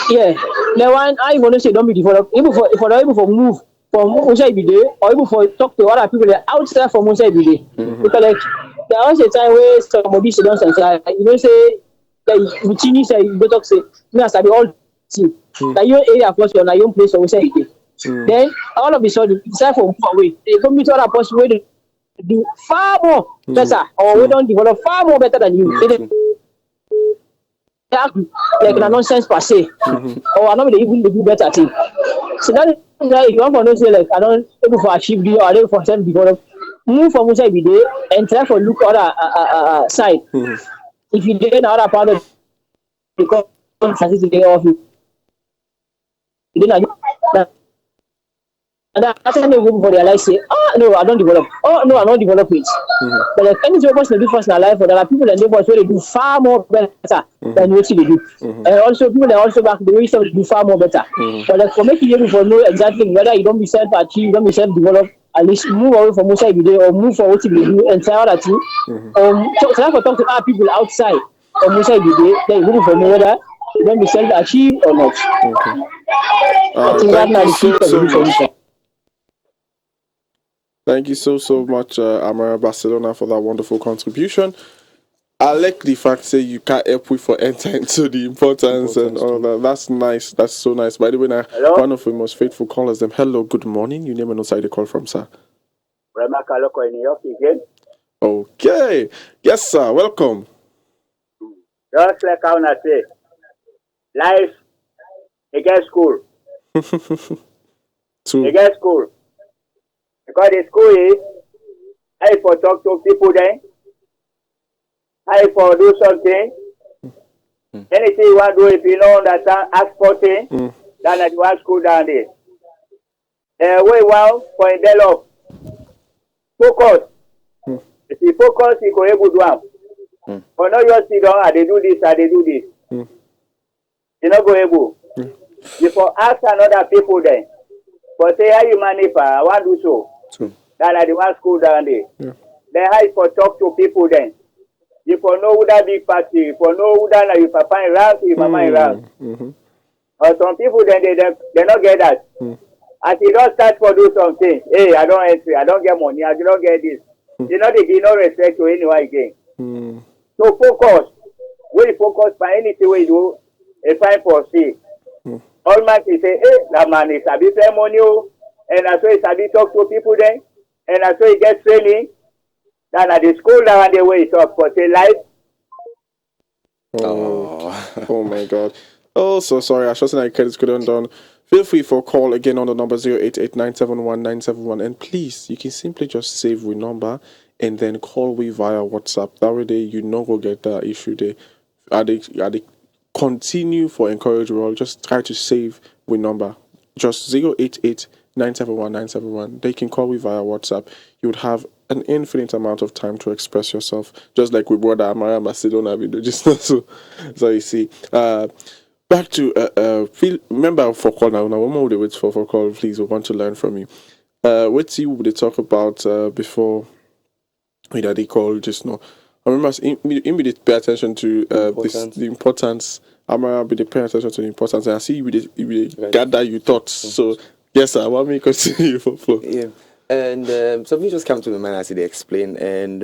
Yeah. The one I want to say don't be developed. Even for able for move from outside every day or even for talk to other people outside from outside every day. Because like there was a time where somebody sit down and say, say like routine say you go talk say me as I be all team. Like your area first or your own place or outside every day. Then all of a sudden decide for move away. They come meet other person where they do far more better or we don't develop far more better than you. Like a nonsense per se, or I know they even do better thing. So that is why if you want to say like I don't able for achieve the or able for self develop, move from outside every day and try for look other side. If you did another part of the transit day off, you didn't and that's when they go for their life say, oh no, I don't develop. Oh no, I don't develop it. But like any person do first in their life, there are people and neighbors where they do far more better than what they do. And also people that also back the way some do far more better. But like for making you able to know exactly whether you don't be self achieve, you don't be self develop, at least move away from outside every day or move for what you do and try other thing. Try to talk to other people outside from outside every day, then you for know whether you don't be self achieve or not. I think Thank you the so much. Thank you so much, Amara Barcelona, for that wonderful contribution. I like the fact that you can't help with for enter into the importance and all that. That's nice. That's so nice. By the way, now one of the most faithful callers, them. Hello, good morning. You name and outside the call from, sir. Okay. Yes, sir. Welcome. Just like how I say, life, it gets school. It gets school. Because the school is, how for talk to people then, how for do something, anything you want to do, if you know understand, ask for things, then at one school down there. Way well for develop. Focus. If you focus, you can able to do it. But not just sit down, they do this, they do this. You're not going able. You for ask another people then. But say how you manage, I want to do so. That at the one school down there. Then how you for talk to people then. You for know who that big party, you for know who that you papa in round, you mama in round. Or some people then they not get that. As you don't start for do something, hey, I don't entry, I don't get money, I don't get this. You know they give no respect to anyone again. So focus. When you focus for anything we do, a fine for see. All man can say, hey, that man is a bit fair money, and that's why it's a bit talk to people then, and that's why he gets training. Now the school now and the way it's up for say life. Oh my God. Oh, so sorry. I just think I credits couldn't done. Feel free for call again on the number 088971971. And please, you can simply just save the number and then call we via WhatsApp. That way you know we'll get the issue there. They continue for encourage role. Just try to save the number. Just 088971971. They can call we via WhatsApp. You would have an infinite amount of time to express yourself, just like we brought Amara Macedonia video just now. So you see, back to remember for call now. One more wait for call, please. We want to learn from you. What you would talk about before we daddy call just now? I remember immediately pay attention to the importance. Amara be pay attention to the importance. And I see you gather your thoughts. So yes, sir. I want me to continue for flow. Yeah. And something just came to my mind as they explain, and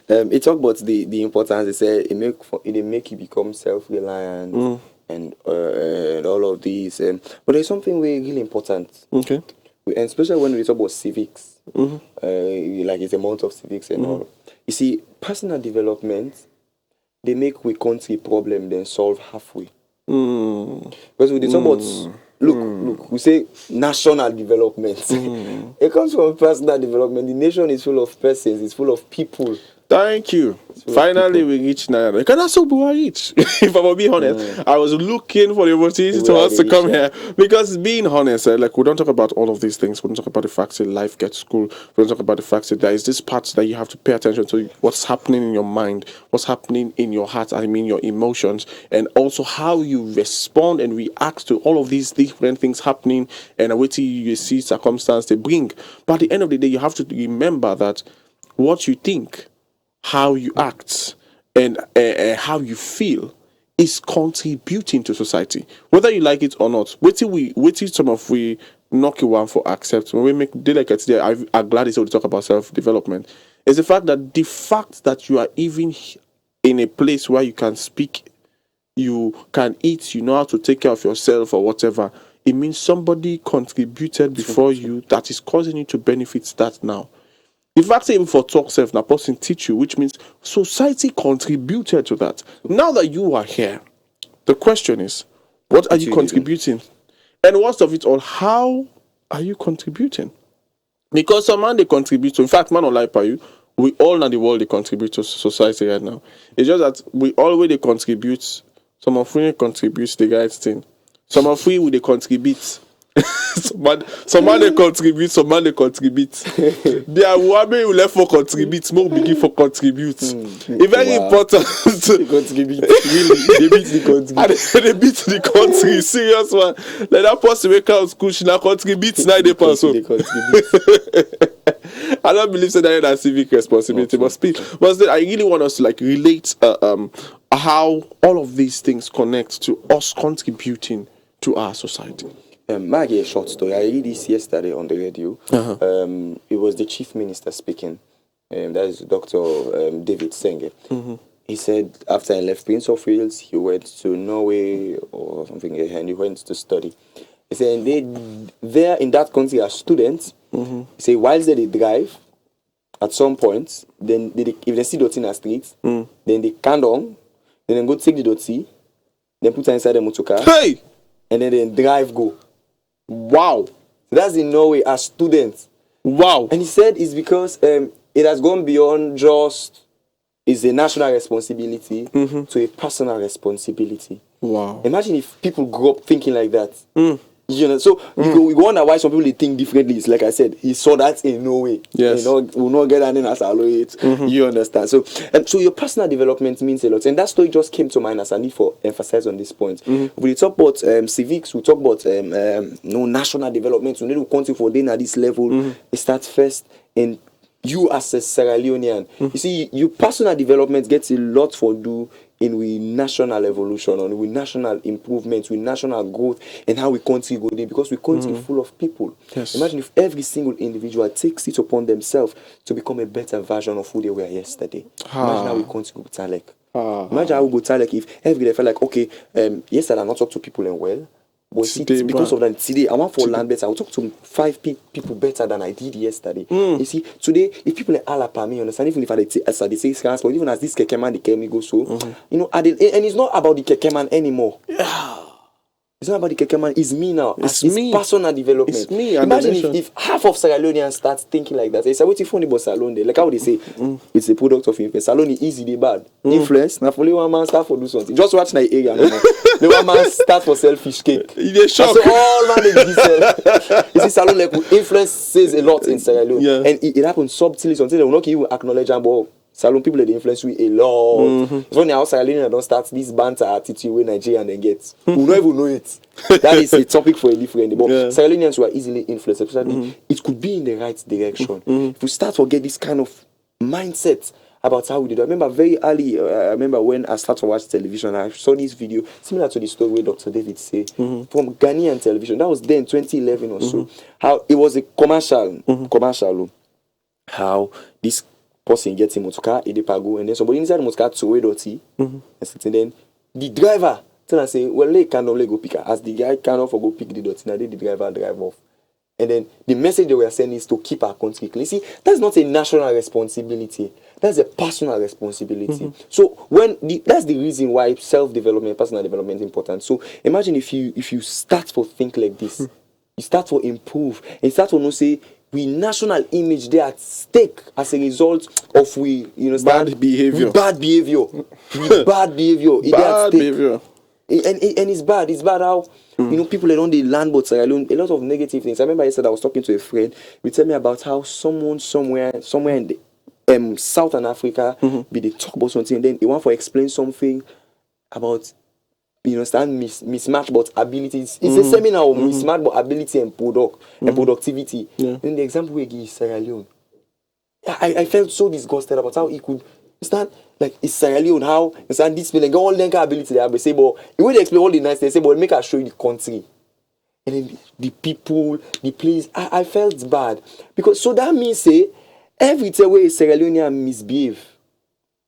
it talk about the importance. They say it make you become self-reliant and all of these. But there's something really important. Okay. And especially when we talk about civics, like it's a month of civics and all. You see, personal development, they make we country problem then solve halfway. Because we talk about look, we say national development. It comes from personal development. The nation is full of persons, it's full of people. Thank you. Finally, we reached now. Can I so reach? If I'm gonna be honest, I was looking for the opportunity to us to come here because, being honest, like we don't talk about all of these things. We don't talk about the fact that life gets school. We don't talk about the fact that there is this part that you have to pay attention to. What's happening in your mind? What's happening in your heart? I mean, your emotions, and also how you respond and react to all of these different things happening. And what you see circumstance they bring. But at the end of the day, you have to remember that what you think, how you act, and how you feel is contributing to society, whether you like it or not. Wait till some of we knock you one for accept. When we make delegates there, I'm glad it's all to talk about self-development. Is the fact that you are even in a place where you can speak, you can eat, you know how to take care of yourself or whatever. It means somebody contributed before you that is causing you to benefit that now. In fact, even for talk self, na person teach you, which means society contributed to that. Now that you are here, the question is, what are you contributing? And worst of it all, how are you contributing? Because some man they contribute to, in fact, man, not lie for you, we all in the world they contribute to society right now. It's just that we already contribute. Some of we contribute to the right thing. Some of we they contribute. some man they contribute, some man they contribute. There are women who left for contribute, more begin for contribute. It's very important to contribute. Really, they beat the country. And they beat the country. Serious one. Like that person wake up school, she now contributes 90%. I don't believe that is civic responsibility, but still, I really want us to like relate how all of these things connect to us contributing to our society. I'll give a short story. I read this yesterday on the radio. It was the chief minister speaking. That is Dr. David Senge. He said after he left Prince of Wales, he went to Norway or something, and he went to study. He said there in that country as students, he said whilst they drive, at some point, then if they see doti in the streets, then they can down, then they go take the doti, then put it inside the motor car, and then they drive go. Wow. So that's in Norway as students. Wow. And he said it's because it has gone beyond just it's a national responsibility to a personal responsibility. Wow. Imagine if people grew up thinking like that. You know, so you wonder why some people they think differently. It's like I said, he saw that in Norway. Yes. You know, we'll not get that in as it. You understand. So your personal development means a lot. And that story just came to mind as I need for emphasize on this point. We talk about civics, we talk about national development. We need to continue for then at this level. It starts first in you as a Sierra Leonean. You see, your personal development gets a lot for do in we national evolution, on we national improvement, we national growth, and how we country go there, because we country full of people. Yes. Imagine if every single individual takes it upon themselves to become a better version of who they were yesterday. Imagine how we country go Talek. Imagine how we go Talek if every day felt like, okay, yesterday I not talk to people and well, But see, because of that, today I want for land better. I will talk to 5 people better than I did yesterday. You see, today, if people like Alapa, you understand, even if they say transport, even as this keke man, the kemi go so, you know, and it's not about the keke man anymore. It's not about the keke man. It's me now. It's me. Personal development. It's me. Imagine if half of Sierra Leoneans start thinking like that. They say, "What if only about Salone?" Like how they say, it's a product of influence. Salone is easy, they bad. Influence. Now, for one man start for do something. Just watch my area. The one man start for selfish cake. They shock. So all man they sell. You see, Salone like influence says a lot in Sierra Leone, and it happens subtly. Something they will not even acknowledge about. Salon people they influence we a lot. It's when outside Sierra Leone don't start this banter attitude where Nigeria and then get. We don't even know it. That is a topic for a different. But Sierra Leoneans were easily influenced. Especially it could be in the right direction. If we start to get this kind of mindset about how we did. I remember very early. I remember when I started to watch television. I saw this video similar to the story where Dr. David say from Ghanaian television. That was then 2011 or so. How it was a commercial. How this person gets in motorcar, Edepago, and then somebody inside the motorcar to Wedoti, and then the driver tell and say, well, they can't only go pick her. As the guy cannot go pick the dot, now the driver drive off. And then the message they were sending is to keep our country clean. See, that's not a national responsibility. That's a personal responsibility. So that's the reason why self-development, personal development is important. So imagine if you start to think like this, you start to improve, and start to say, we national image there at stake as a result of bad behavior. Bad behavior. And it's bad. It's bad how people around the land but Sierra Leone, a lot of negative things. I remember yesterday I was talking to a friend. He tell me about how someone somewhere in the Southern Africa they talk about something, and then they want to explain something about mismatch but abilities. It's a seminar on mismatch but ability and productivity. Then the example we give is Sierra Leone. I felt so disgusted about how he could stand like it's Sierra Leone, how stand this feeling, all the ability they have. They say, but the way they explain all the nice, they say, but make us show you the country. And then the people, the place, I felt bad. Because so that means say every time where Sierra Leonean misbehave,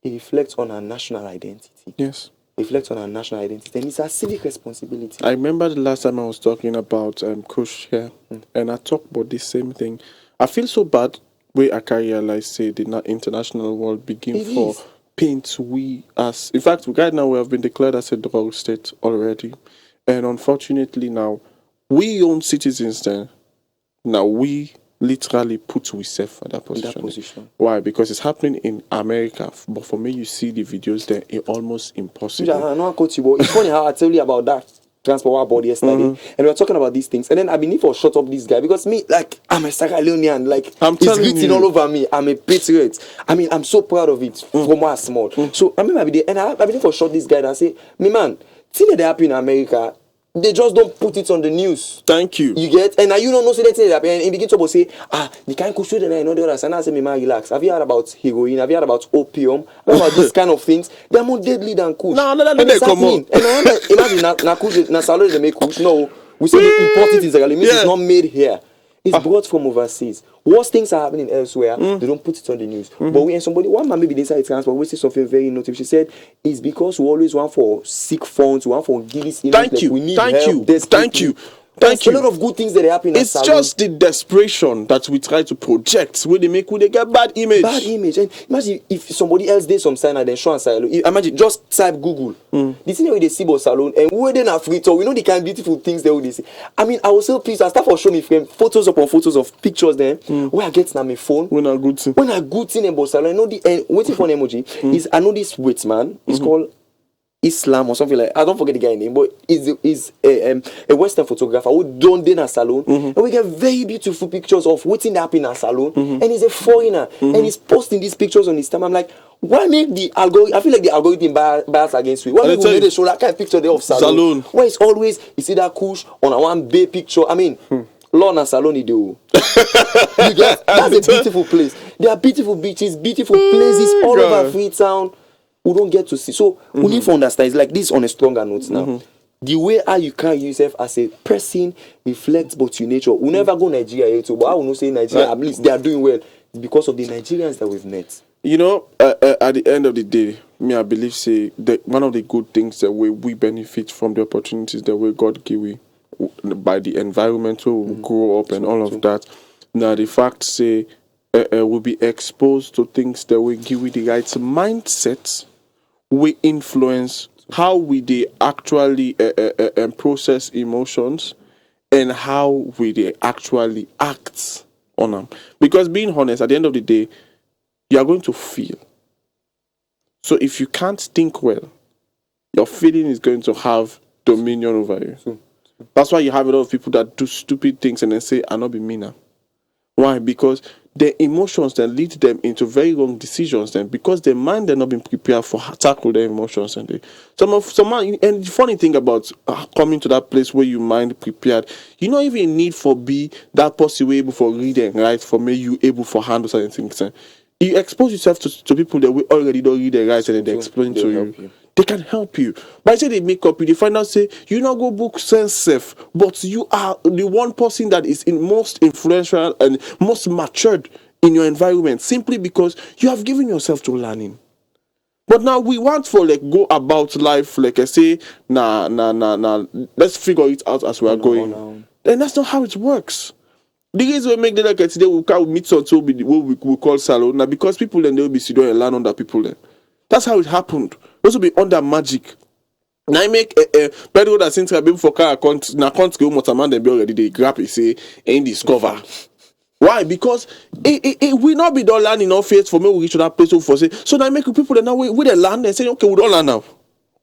it reflects on our national identity. Yes. Reflect on our national identity, and it's a civic responsibility. I remember the last time I was talking about Kush here, and I talked about the same thing. I feel so bad where I can realize, say, the international world begin for paint we as. In fact, right now we have been declared as a drug state already, and unfortunately now, we own citizens then. Now we literally put ourselves in that position. Why? Because it's happening in America, but for me, you see the videos there, it's almost impossible. Yeah, I know, Coach, but it's funny how I tell you about that transport board yesterday, and we were talking about these things, and then I been need for shut up this guy because me, like, I'm a Sierra Leonean, like, it's written all over me. I'm a patriot. I mean, I'm so proud of it from what small. So I mean, I been need for shut this guy and I say, me man, see that they happen in America. They just don't put it on the news. Thank you. You get? And now you don't know that thing happen. And he begin to say, the kind of shoot and I know the others. And I say, me man, relax. Have you heard about heroin? Have you heard about opium? Have you heard about this kind of things? They are more deadly than kush. No, they come on. And imagine, na kush, na salon they make kush. No, we say they import it in Sierra Leone. It's not made here. It's brought from overseas. Worse things are happening elsewhere. They don't put it on the news. But we and somebody, one man maybe inside transport, we say something very notable. She said, it's because we always want for sick funds, we want for give this. Thank you. We need Thank help. you. Thank you. Thank you. A lot of good things that happen. It's just the desperation that we try to project where they get bad image. Bad image. And imagine if somebody else did some sign and then show and salon. Imagine just type Google. The thing where they see about salon and where they not free talk. We know the kind of beautiful things they will see. I mean, I was so pleased. I start for showing me frame photos upon photos of pictures then where I get na my phone. When I good thing. When I good thing about salon, I know the waiting for an emoji is I know this weight man. It's called Islam or something like I don't forget the guy name, but is a Western photographer who done in a salon, and we get very beautiful pictures of what's happening in a salon, and he's a foreigner, and he's posting these pictures on his time. I'm like, why make the algorithm? I feel like the algorithm bias against me. Why make we show that kind of picture there of salon? Where it's always you see that kush on a one bay picture. I mean. Lawn and salon, you do. You get that's a beautiful place. There are beautiful beaches, beautiful places all over Freetown. We don't get to see. So we need to understand. It's like this on a stronger note now. The way how you can use yourself as a person reflects both your nature. We never go Nigeria too, but I will not say Nigeria. At least they are doing well. It's because of the Nigerians that we've met. You know, at the end of the day, I believe say that one of the good things that we benefit from the opportunities that we God give we by the environment where we grow up and all of that. Now the fact say we'll be exposed to things that will give you the right mindset, we influence how we they actually process emotions and how we they actually act on them. Because being honest, at the end of the day, you are going to feel. So if you can't think well, your feeling is going to have dominion over you. That's why you have a lot of people that do stupid things and then say, "I'll not be meaner." Why? Because their emotions then lead them into very wrong decisions then, because their mind they're not been prepared for tackle their emotions. And and the funny thing about coming to that place where you mind prepared, you not even need for be that person able for reading, right? For me, you able for handle certain things. You expose yourself to people that we already don't read and write and then they explain to you. They can help you. By the time they make up you, they find out say you not go book sense safe, but you are the one person that is in most influential and most matured in your environment, simply because you have given yourself to learning. But now we want for like go about life like I say, nah, let's figure it out as we are going. And that's not how it works. The reason we make the like today we can't meet until we call salon now, because people then they'll be sitting and learn under people then. That's how it happened. Those will be under magic. Now I make a pedal that since I be for car account now can't go motorman then be already they grab it say and discover. Why? Because it will not be done land enough faith for me we reach that place for say. So now I make people that now we the land and say okay we don't land now.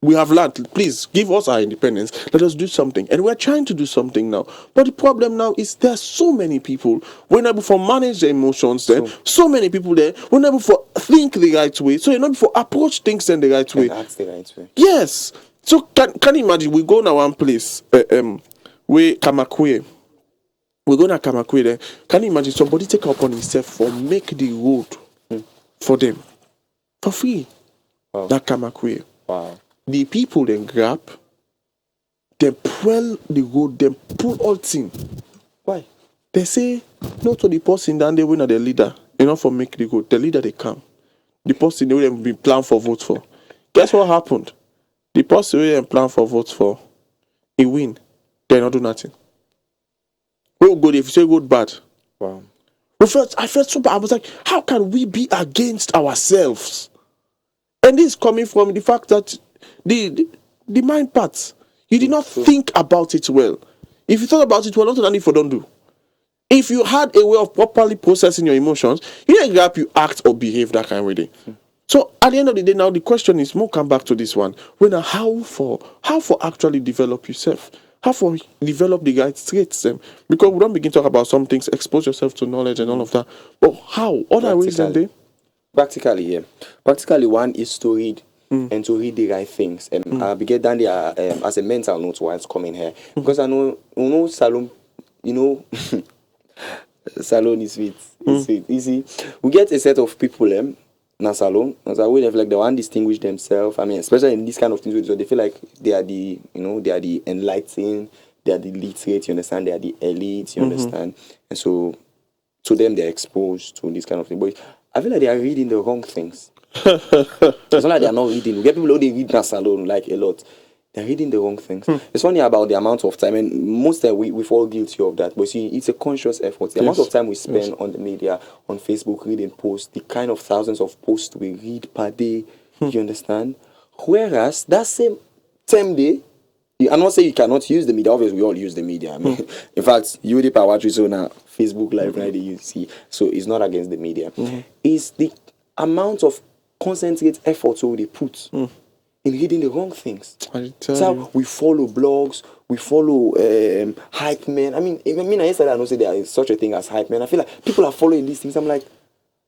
We have learned. Please give us our independence. Let us do something. And we're trying to do something now. But the problem now is there's so many people. We're not able to manage their emotions then. So many people there. We're not able to think the right way. So you're not able to approach things in the right way. Act the right way. Yes. So can you imagine we go now one place where Kamakwe. We go to Kamakwe there. Can you imagine somebody take upon himself for make the road for them for free? Wow. That Kamakwe. Wow. The people then grab, they pull the road, then pull all thing. Why? They say no to the person that they win at the leader. Enough for make the road. The leader they come. The person they will be planned for vote for. Guess what happened? The person they plan for vote for, he win. They not do nothing. Real good if you say good bad. Wow. I felt so bad. I was like, how can we be against ourselves? And this is coming from the fact that the mind part, you did not think about it well. If you thought about it well, not only for don't do. If you had a way of properly processing your emotions, you didn't grab you act or behave that kind of way. So at the end of the day, now the question is more come back to this one. How for actually develop yourself? How for develop the right traits them? Because we don't begin to talk about some things, expose yourself to knowledge and all of that. But how? Other ways than they? Practically, yeah. Practically, one is to read and to read the right things. I'll be get down there as a mental note while it's coming here. Because I know salon, salon is sweet. It's sweet. Easy. We get a set of people in salon. As I will like they want to distinguish themselves. I mean, especially in this kind of things, so they feel like they are the enlightened, they are the literate, you understand? They are the elite, you understand? And so to them they're exposed to this kind of thing. But I feel like they are reading the wrong things. It's not like they are not reading. We get people who they read that salon like a lot. They're reading the wrong things. It's funny about the amount of time, and most time we fall guilty of that. But see, it's a conscious effort. The amount of time we spend on the media, on Facebook, reading posts, the kind of thousands of posts we read per day, you understand? Whereas that same day, I'm not saying you cannot use the media. Obviously, we all use the media. I mean, in fact, you the power so now Facebook Live, right? You see, so it's not against the media. It's the amount of concentrated effort so they put in reading the wrong things. So we follow blogs, we follow hype men. I mean, I yesterday I know say there is such a thing as hype men. I feel like people are following these things. I'm like,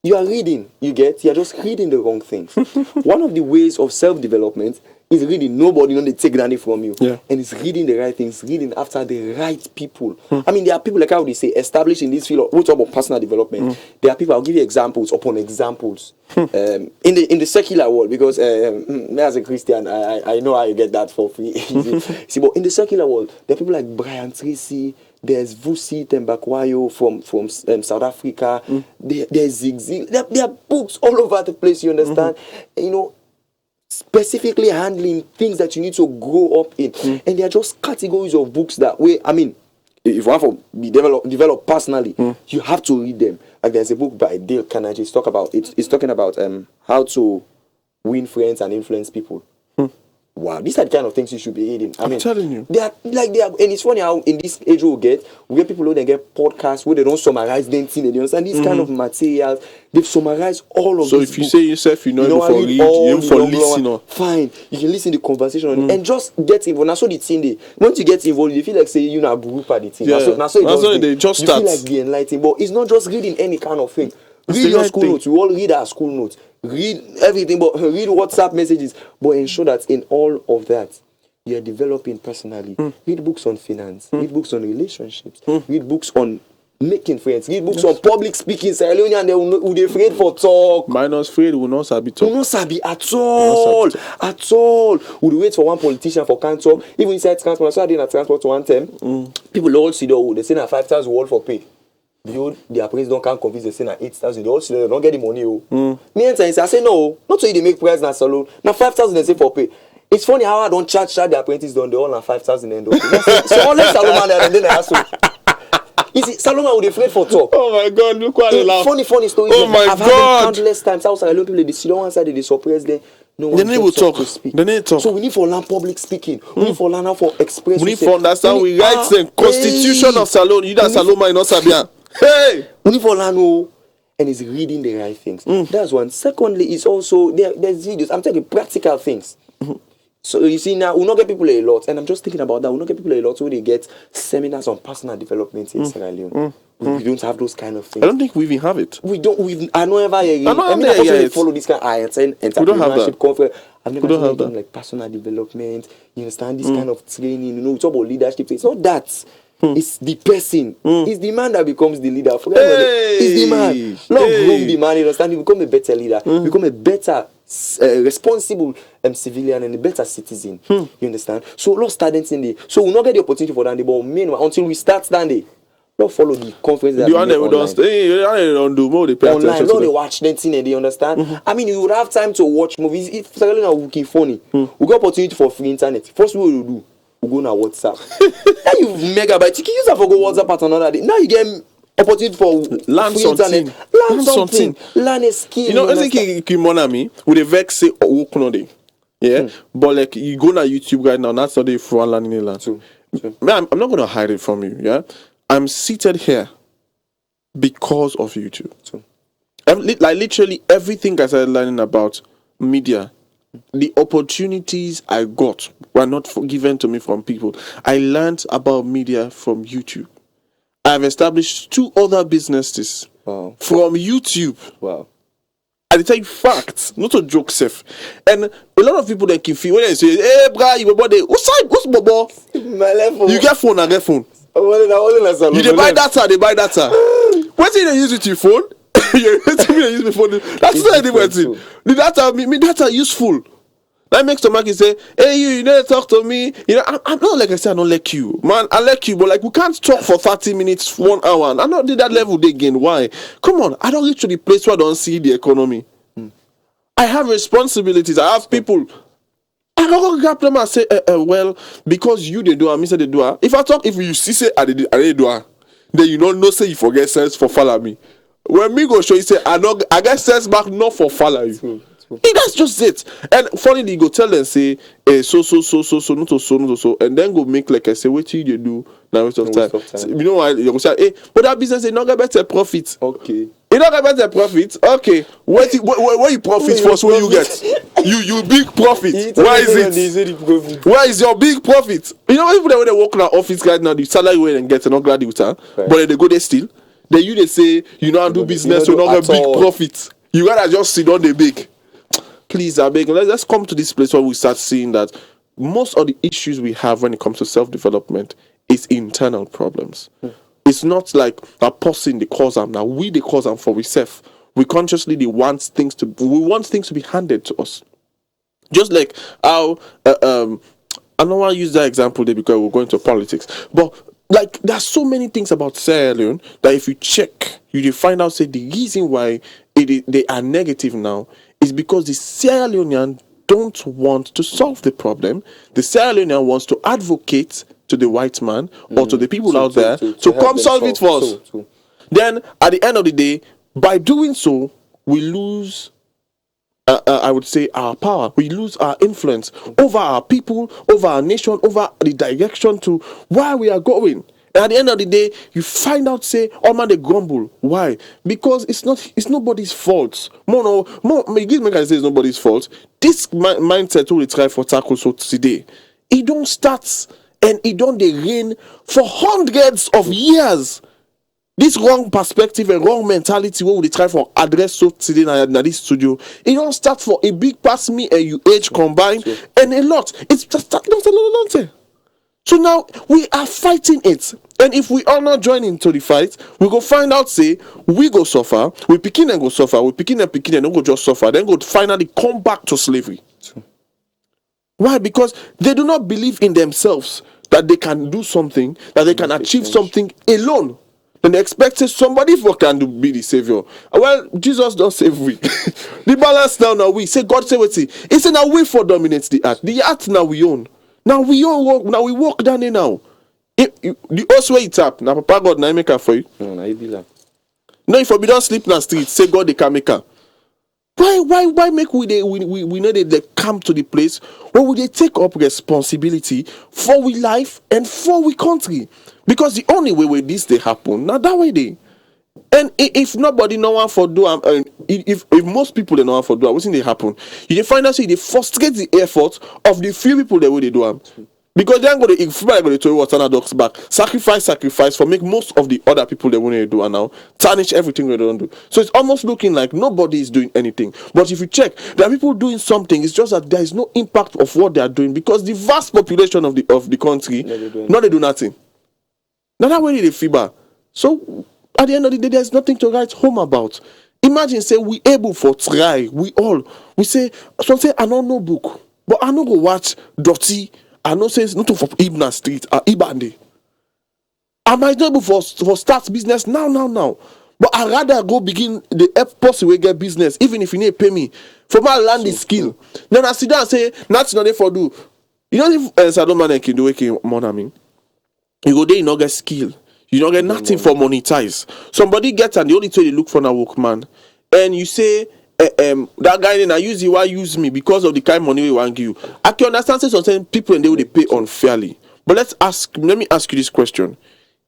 you are reading, you're just reading the wrong things. One of the ways of self-development is reading. Nobody they take that from you. Yeah. And it's reading the right things, reading after the right people. I mean, there are people like how they say established in this field. We'll talk about personal development. There are people. I'll give you examples upon examples. In the secular world, because me as a Christian, I know how you get that for free. See, but in the secular world, there are people like Brian Tracy. There's Vusi Tembakwayo from South Africa. There's Zig Zig. There are books all over the place. You understand? specifically handling things that you need to grow up in. And they are just categories of books that if you want to be develop personally, you have to read them. Like there's a book by Dale Carnegie. It's talking about how to win friends and influence people. Wow, these are the kind of things you should be reading. I'm telling you. They are, and it's funny how in this age we get people who they get podcasts where they don't summarize them thing. And you understand these kind of materials, they've summarized all of. So if you say yourself, you know for read, you for listen. Fine, you can listen to the conversation and just get involved. That's what the thing they. Once you get involved, you feel like say you know a group at the thing. Yeah. That's so they just you start. feel like the enlightened, but it's not just reading any kind of thing. Read your school notes. We all read our school notes. Read everything, but read WhatsApp messages. But ensure that in all of that, you're developing personally. Read books on finance. Read books on relationships. Read books on making friends. Read books on public speaking. Sierra Leonean, they will be afraid for talk. Minus afraid will not sabi talk. Will not sabi at all. At all. Would wait for one politician for council. Even inside transport. So I did a transport one time. People all see they say na 5,000 wall for pay. Their president can't convince they say na 8,000. They all see they don't get the money. Me and I say no. Not so they make price na salon. Na 5,000 they say for pay. It's funny how I don't charge the apprentice done the all na 5,000 and so unless Salomon and then I ask you. Is it Salomon would afraid for talk? Oh my God! Look what they laugh. Funny stories. Oh my I've God! Had countless times. Outside, people they sit on one side, they suppress them. No one will talk. They need talk. So we need for learn public speaking. We need for learn how for express. We need for understand we write the Constitution of Salon. You that Saloma in Osabia. Hey! We need for learn and is reading the right things. That's one. Secondly, it's also there's videos. I'm telling you practical things. So you see now, we'll not get people a lot, and I'm just thinking about that. We'll not get people a lot so they get seminars on personal development in Sierra Leone. We don't have those kind of things. I don't think we even have it. We don't. I know ever. I follow this kind of entrepreneurship conference. I've never seen anything like personal development. You understand this kind of training. You know, it's all about leadership. It's not that. It's the person. It's the man that becomes the leader. It's the man. Lord groom the man. You understand? You become a better leader. Become a better responsible civilian and a better citizen. You understand? So let's start dancing there. So we'll not get the opportunity for that, but meanwhile, until we start standing, don't follow the conference that online. Online, no, they watch dancing and they understand. I mean, you would have time to watch movies. If Sierra Leone are funny, we got opportunity for free internet. First, what we'll do, we'll go on WhatsApp. Now you megabyte. You can use that for go WhatsApp at another day. Now you get opportunity for learn something. Learn something. Learn a skill. You know, I think you with a vex say work. Yeah, but like you go on YouTube right now, that's not the front learning a lot. Man, I'm not going to hide it from you. Yeah, I'm seated here because of YouTube. Like literally everything I started learning about media, the opportunities I got were not given to me from people. I learned about media from YouTube. I've established 2 other businesses from YouTube. Wow. I tell you facts, not a joke, safe. And a lot of people that can feel when they say, "Hey, bra, you body, what's bobo?" My level. You get phone, I get phone. You they buy data, they buy data. What did they use with your phone? You use my phone. That's not different thing. The data, me data useful. That makes somebody say, "Hey, you need to talk to me." You know, I'm not like I said, I don't like you, man. I like you, but like we can't talk for 30 minutes, 1 hour. And I don't did that level again. Why? Come on, I don't reach to the place where I don't see the economy. I have responsibilities. I have people. I don't grab them and say, well, because you they do, I say they do. If I talk, if you see say I do, then you don't know say you forget sense for follow me. When me go show you say I get sense back not for follow you. That's just it. And funny, they go tell them say, so, not so, and then go make like I say, what you do now waste of time. So, you know why you go say, hey, but that business is not get better profit. Okay. You don't get better profit. Okay. What you profit first? What you get? You big profit. Why is it? Why is your big profit? You know people that work in our office right now, the salary where they get not glad with her, but they go there still. Then they say you know how to do business, you not get big profit. You gotta just sit on the big. Please, I beg. Let's come to this place where we start seeing that most of the issues we have when it comes to self-development is internal problems. It's not like a person the cause them. Now we the cause them for ourselves. We consciously want things to be handed to us. Just like how I don't want to use that example there because we're going to politics, but like there's so many things about Sierra Leone that if you check, you find out say the reason why they are negative now is because the Sierra Leonean don't want to solve the problem. The Sierra Leonean wants to advocate to the white man or to the people out there to come solve it for us. Then, at the end of the day, by doing so, we lose, I would say, our power. We lose our influence over our people, over our nation, over the direction to where we are going. And at the end of the day, you find out, say, oh man, they grumble. Why? Because it's nobody's fault. More, give me can say it's nobody's fault. This mindset will try for tackle so today. It don't start and it don't they reign for hundreds of years. This wrong perspective and wrong mentality where we try for address so today in this studio, it don't start for a big pass me and you age combined and a lot. It's just a lot. So now we are fighting it. And if we are not joining to the fight, we go find out, say, we go suffer, we picking and go suffer, we picking and don't go just suffer, then go finally come back to slavery. Why? Because they do not believe in themselves that they can do something, that they can achieve something alone. And they expect somebody can be the savior. Well, Jesus don't save we. The balance now we say God say what he said now we for dominates the earth. The earth now we own. Now we walk down there now. The also way it up. Now Papa God now make her for you. No, you be like. No, if we don't sleep in the street, say God they can make her. Why make we know that they come to the place where we they take up responsibility for we life and for we country? Because the only way where this they happen, now that way they. And if nobody no one for do if most people they know one for do, what's in they happen? You find out say they frustrate the effort of the few people that way they do because they're going to tell you what's dogs back. Sacrifice for make most of the other people they want to do and now tarnish everything they don't do. So it's almost looking like nobody is doing anything. But if you check, there are people doing something. It's just that there is no impact of what they are doing because the vast population of the country, they do nothing. Now that way they fever. So at the end of the day, there's nothing to write home about. Imagine say we able for try. We say some say I don't know book, but I know go watch dirty. I know say it's not for Ibna Street or Ibande. I might not be for start business now. But I rather go begin the help person will get business, even if you need to pay me for my land the skill. Then I sit down and say, nothing not for do. You know if Sadom man can do it morning. You go there, you not get skill. You don't get nothing for monetize. Somebody gets and the only way they look for a workman. And you say, that guy then I use you, why use me because of the kind of money we want to give you. I can understand say sometimes people and they will pay unfairly. But let me ask you this question.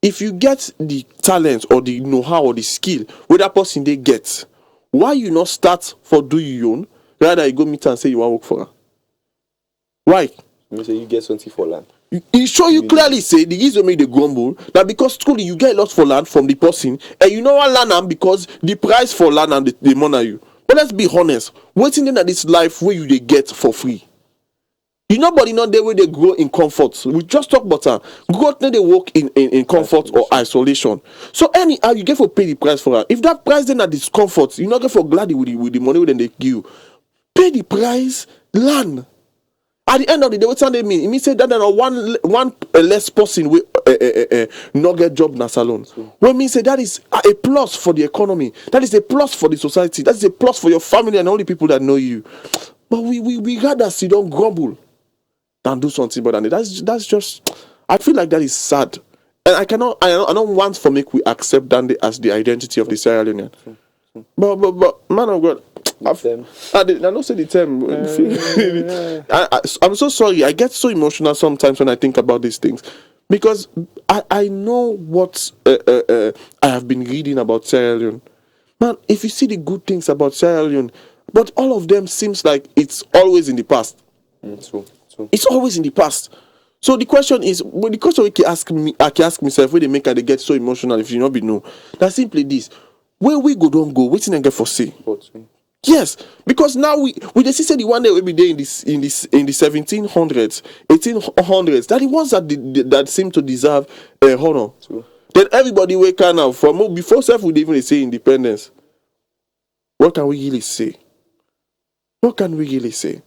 If you get the talent or the know-how or the skill where that person they get, why you not start for do you own rather you go meet and say you want to work for her? Why? You say you get something for land. He show you clearly say the reason make the grumble that because truly you get a lot for land from the person and you know what land am because the price for land and the money you. But let's be honest, waiting in at this life where you they get for free. You nobody not there where they grow in comfort. We just talk about growth they work in comfort or isolation. So anyhow you get for pay the price for her. If that price then at discomfort, you not get for glad with the money then they give you. Pay the price, land. At the end of the day, what they mean? It means say that there are one less person will not get job in a salon. What means say that is a plus for the economy. That is a plus for the society. That is a plus for your family and all the people that know you. But we rather see don't grumble than do something better than it. That's just. I feel like that is sad, and I don't want for make we accept Dande as the identity of the Sierra Leonean. But man of God. I don't say the term. I'm so sorry. I get so emotional sometimes when I think about these things because I know what I have been reading about Sierra Leone. Man, if you see the good things about Sierra Leone, but all of them seems like it's always in the past. It's always in the past. So the question is, when the question I can ask myself, where they make they get so emotional if you not be know. That's simply this: where we go don't go. Waiting and get for say. Yes, because now we just say the one day will be there in the 1700s, 1800s. That the ones that seem to deserve honor. Then everybody wake up now from before self would even say independence. What can we really say? What can we really say?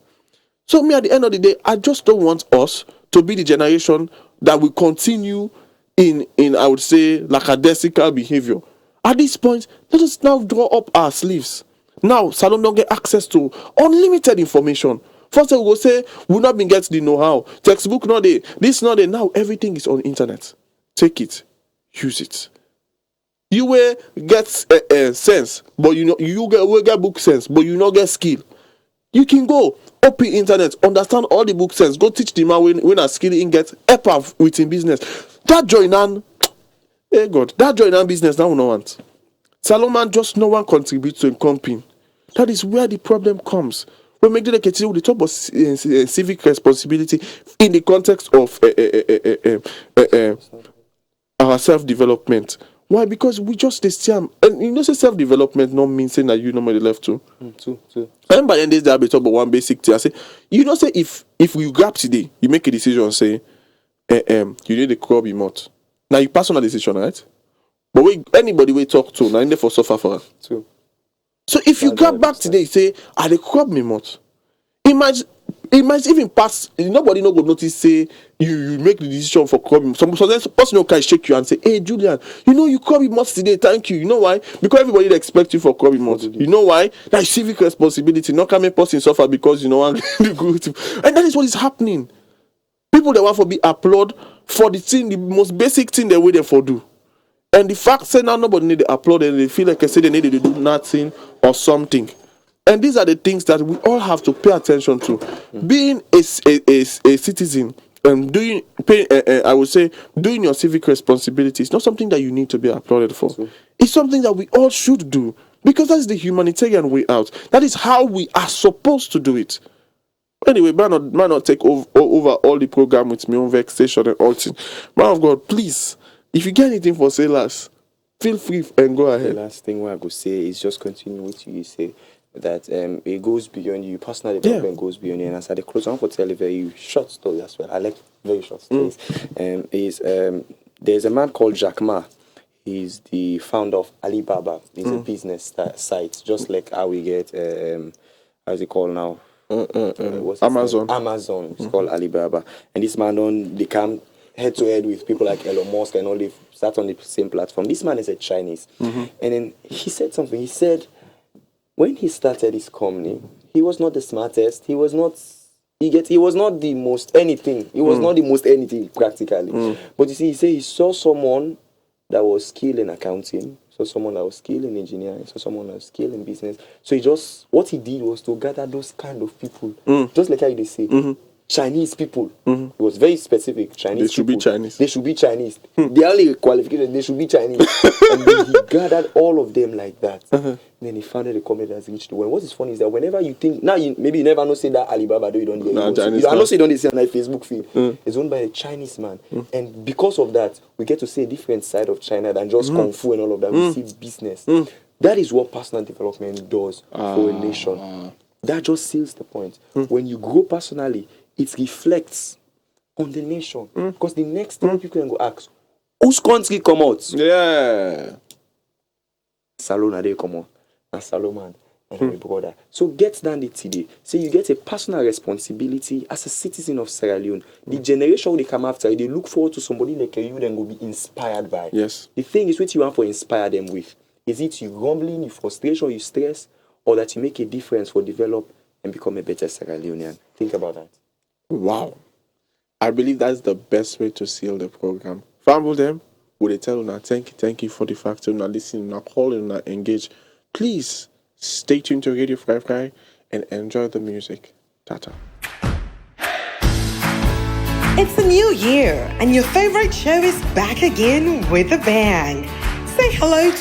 So me at the end of the day, I just don't want us to be the generation that will continue in I would say lackadaisical behavior. At this point, let us now draw up our sleeves. Now, Salon don't get access to unlimited information. First, we go say we not been get the know-how. Textbook not there. This not there. Now everything is on internet. Take it, use it. You will get sense, but you will get book sense, but you not get skill. You can go open internet, understand all the book sense, go teach the man when a skill in get help out within business. That join on, hey God, that join on business now no want. Salomon just no one contribute to a company. That is where the problem comes. We make the case we talk about civic responsibility in the context of our self-development. Why? Because we just and you know, say self-development not mean saying that you normally left to. True. And by the end of the day, I talk about one basic thing. I say, you know, say if you grab today, you make a decision, say, you need a crop you mouth. Now you pass on a decision, right? But anybody we talk to, now in there for suffer for her. True. So if you grab back today, say, the crop me mouth. It might even pass. Nobody no go notice. Say you make the decision for crop. Some person can shake you and say, "Hey, Julian, you know you crop months today. Thank you. You know why? Because everybody expect you for crop months. You know why? That's civic responsibility. Not coming person suffer because you know one good. And that is what is happening. People that want to be applaud for the thing, the most basic thing they wait there for do. And the fact say now nobody need to applaud and they feel like I say they need to do nothing or something. And these are the things that we all have to pay attention to. Being a citizen and doing your civic responsibility is not something that you need to be applauded for. It's something that we all should do because that's the humanitarian way out. That is how we are supposed to do it. Anyway, might not take over all the program with my own vexation and all things. Man of God, please, if you get anything for sailors, feel free and go ahead. The last thing what I could say is just continue what you say. That it goes beyond you. Personal development goes beyond you. And as I close, I want to tell a very short story as well. I like very short stories. There's a man called Jack Ma. He's the founder of Alibaba. It's a business site, just like how we get how's it called now? Amazon. Amazon. It's called Alibaba. And this man they come head to head with people like Elon Musk and all. They start on the same platform. This man is a Chinese, and then he said something. He said, when he started his company, he was not the smartest. He was not. He was not the most anything. He was not the most anything practically. But you see, he said he saw someone that was skilled in accounting, saw someone that was skilled in engineering, saw someone that was skilled in business. So what he did was to gather those kind of people, just like how they say. Chinese people. It was very specific. Chinese. They should be Chinese. They should be Chinines. The only qualification, they should be Chinese. And then he gathered all of them like that. Then he founded a company that's reached the world. What is funny is that whenever you think now, maybe you never know say that Alibaba, though you don't get it. I know say you don't see on my Facebook feed. It's owned by a Chinese man, and because of that, we get to see a different side of China than just kung fu and all of that. We see business. That is what personal development does for a nation. That just seals the point. When you grow personally, it reflects on the nation. Because the next thing people can go ask, whose country come out? Yeah. Salon they come out. And Salomon and my brother. So get down it today. So you get a personal responsibility as a citizen of Sierra Leone. The generation they come after, they look forward to somebody like you then will be inspired by. Yes. The thing is what you want to inspire them with. Is it you grumbling, you frustration, you stress, or that you make a difference for develop and become a better Sierra Leonean? Think about that. Wow. I believe that's the best way to seal the program. Family them, would they tell you thank you for the fact that you're listening, not calling, not engage. Please stay tuned to Radio Fry Fry and enjoy the music. Tata. It's a new year and your favorite show is back again with a bang. Say hello to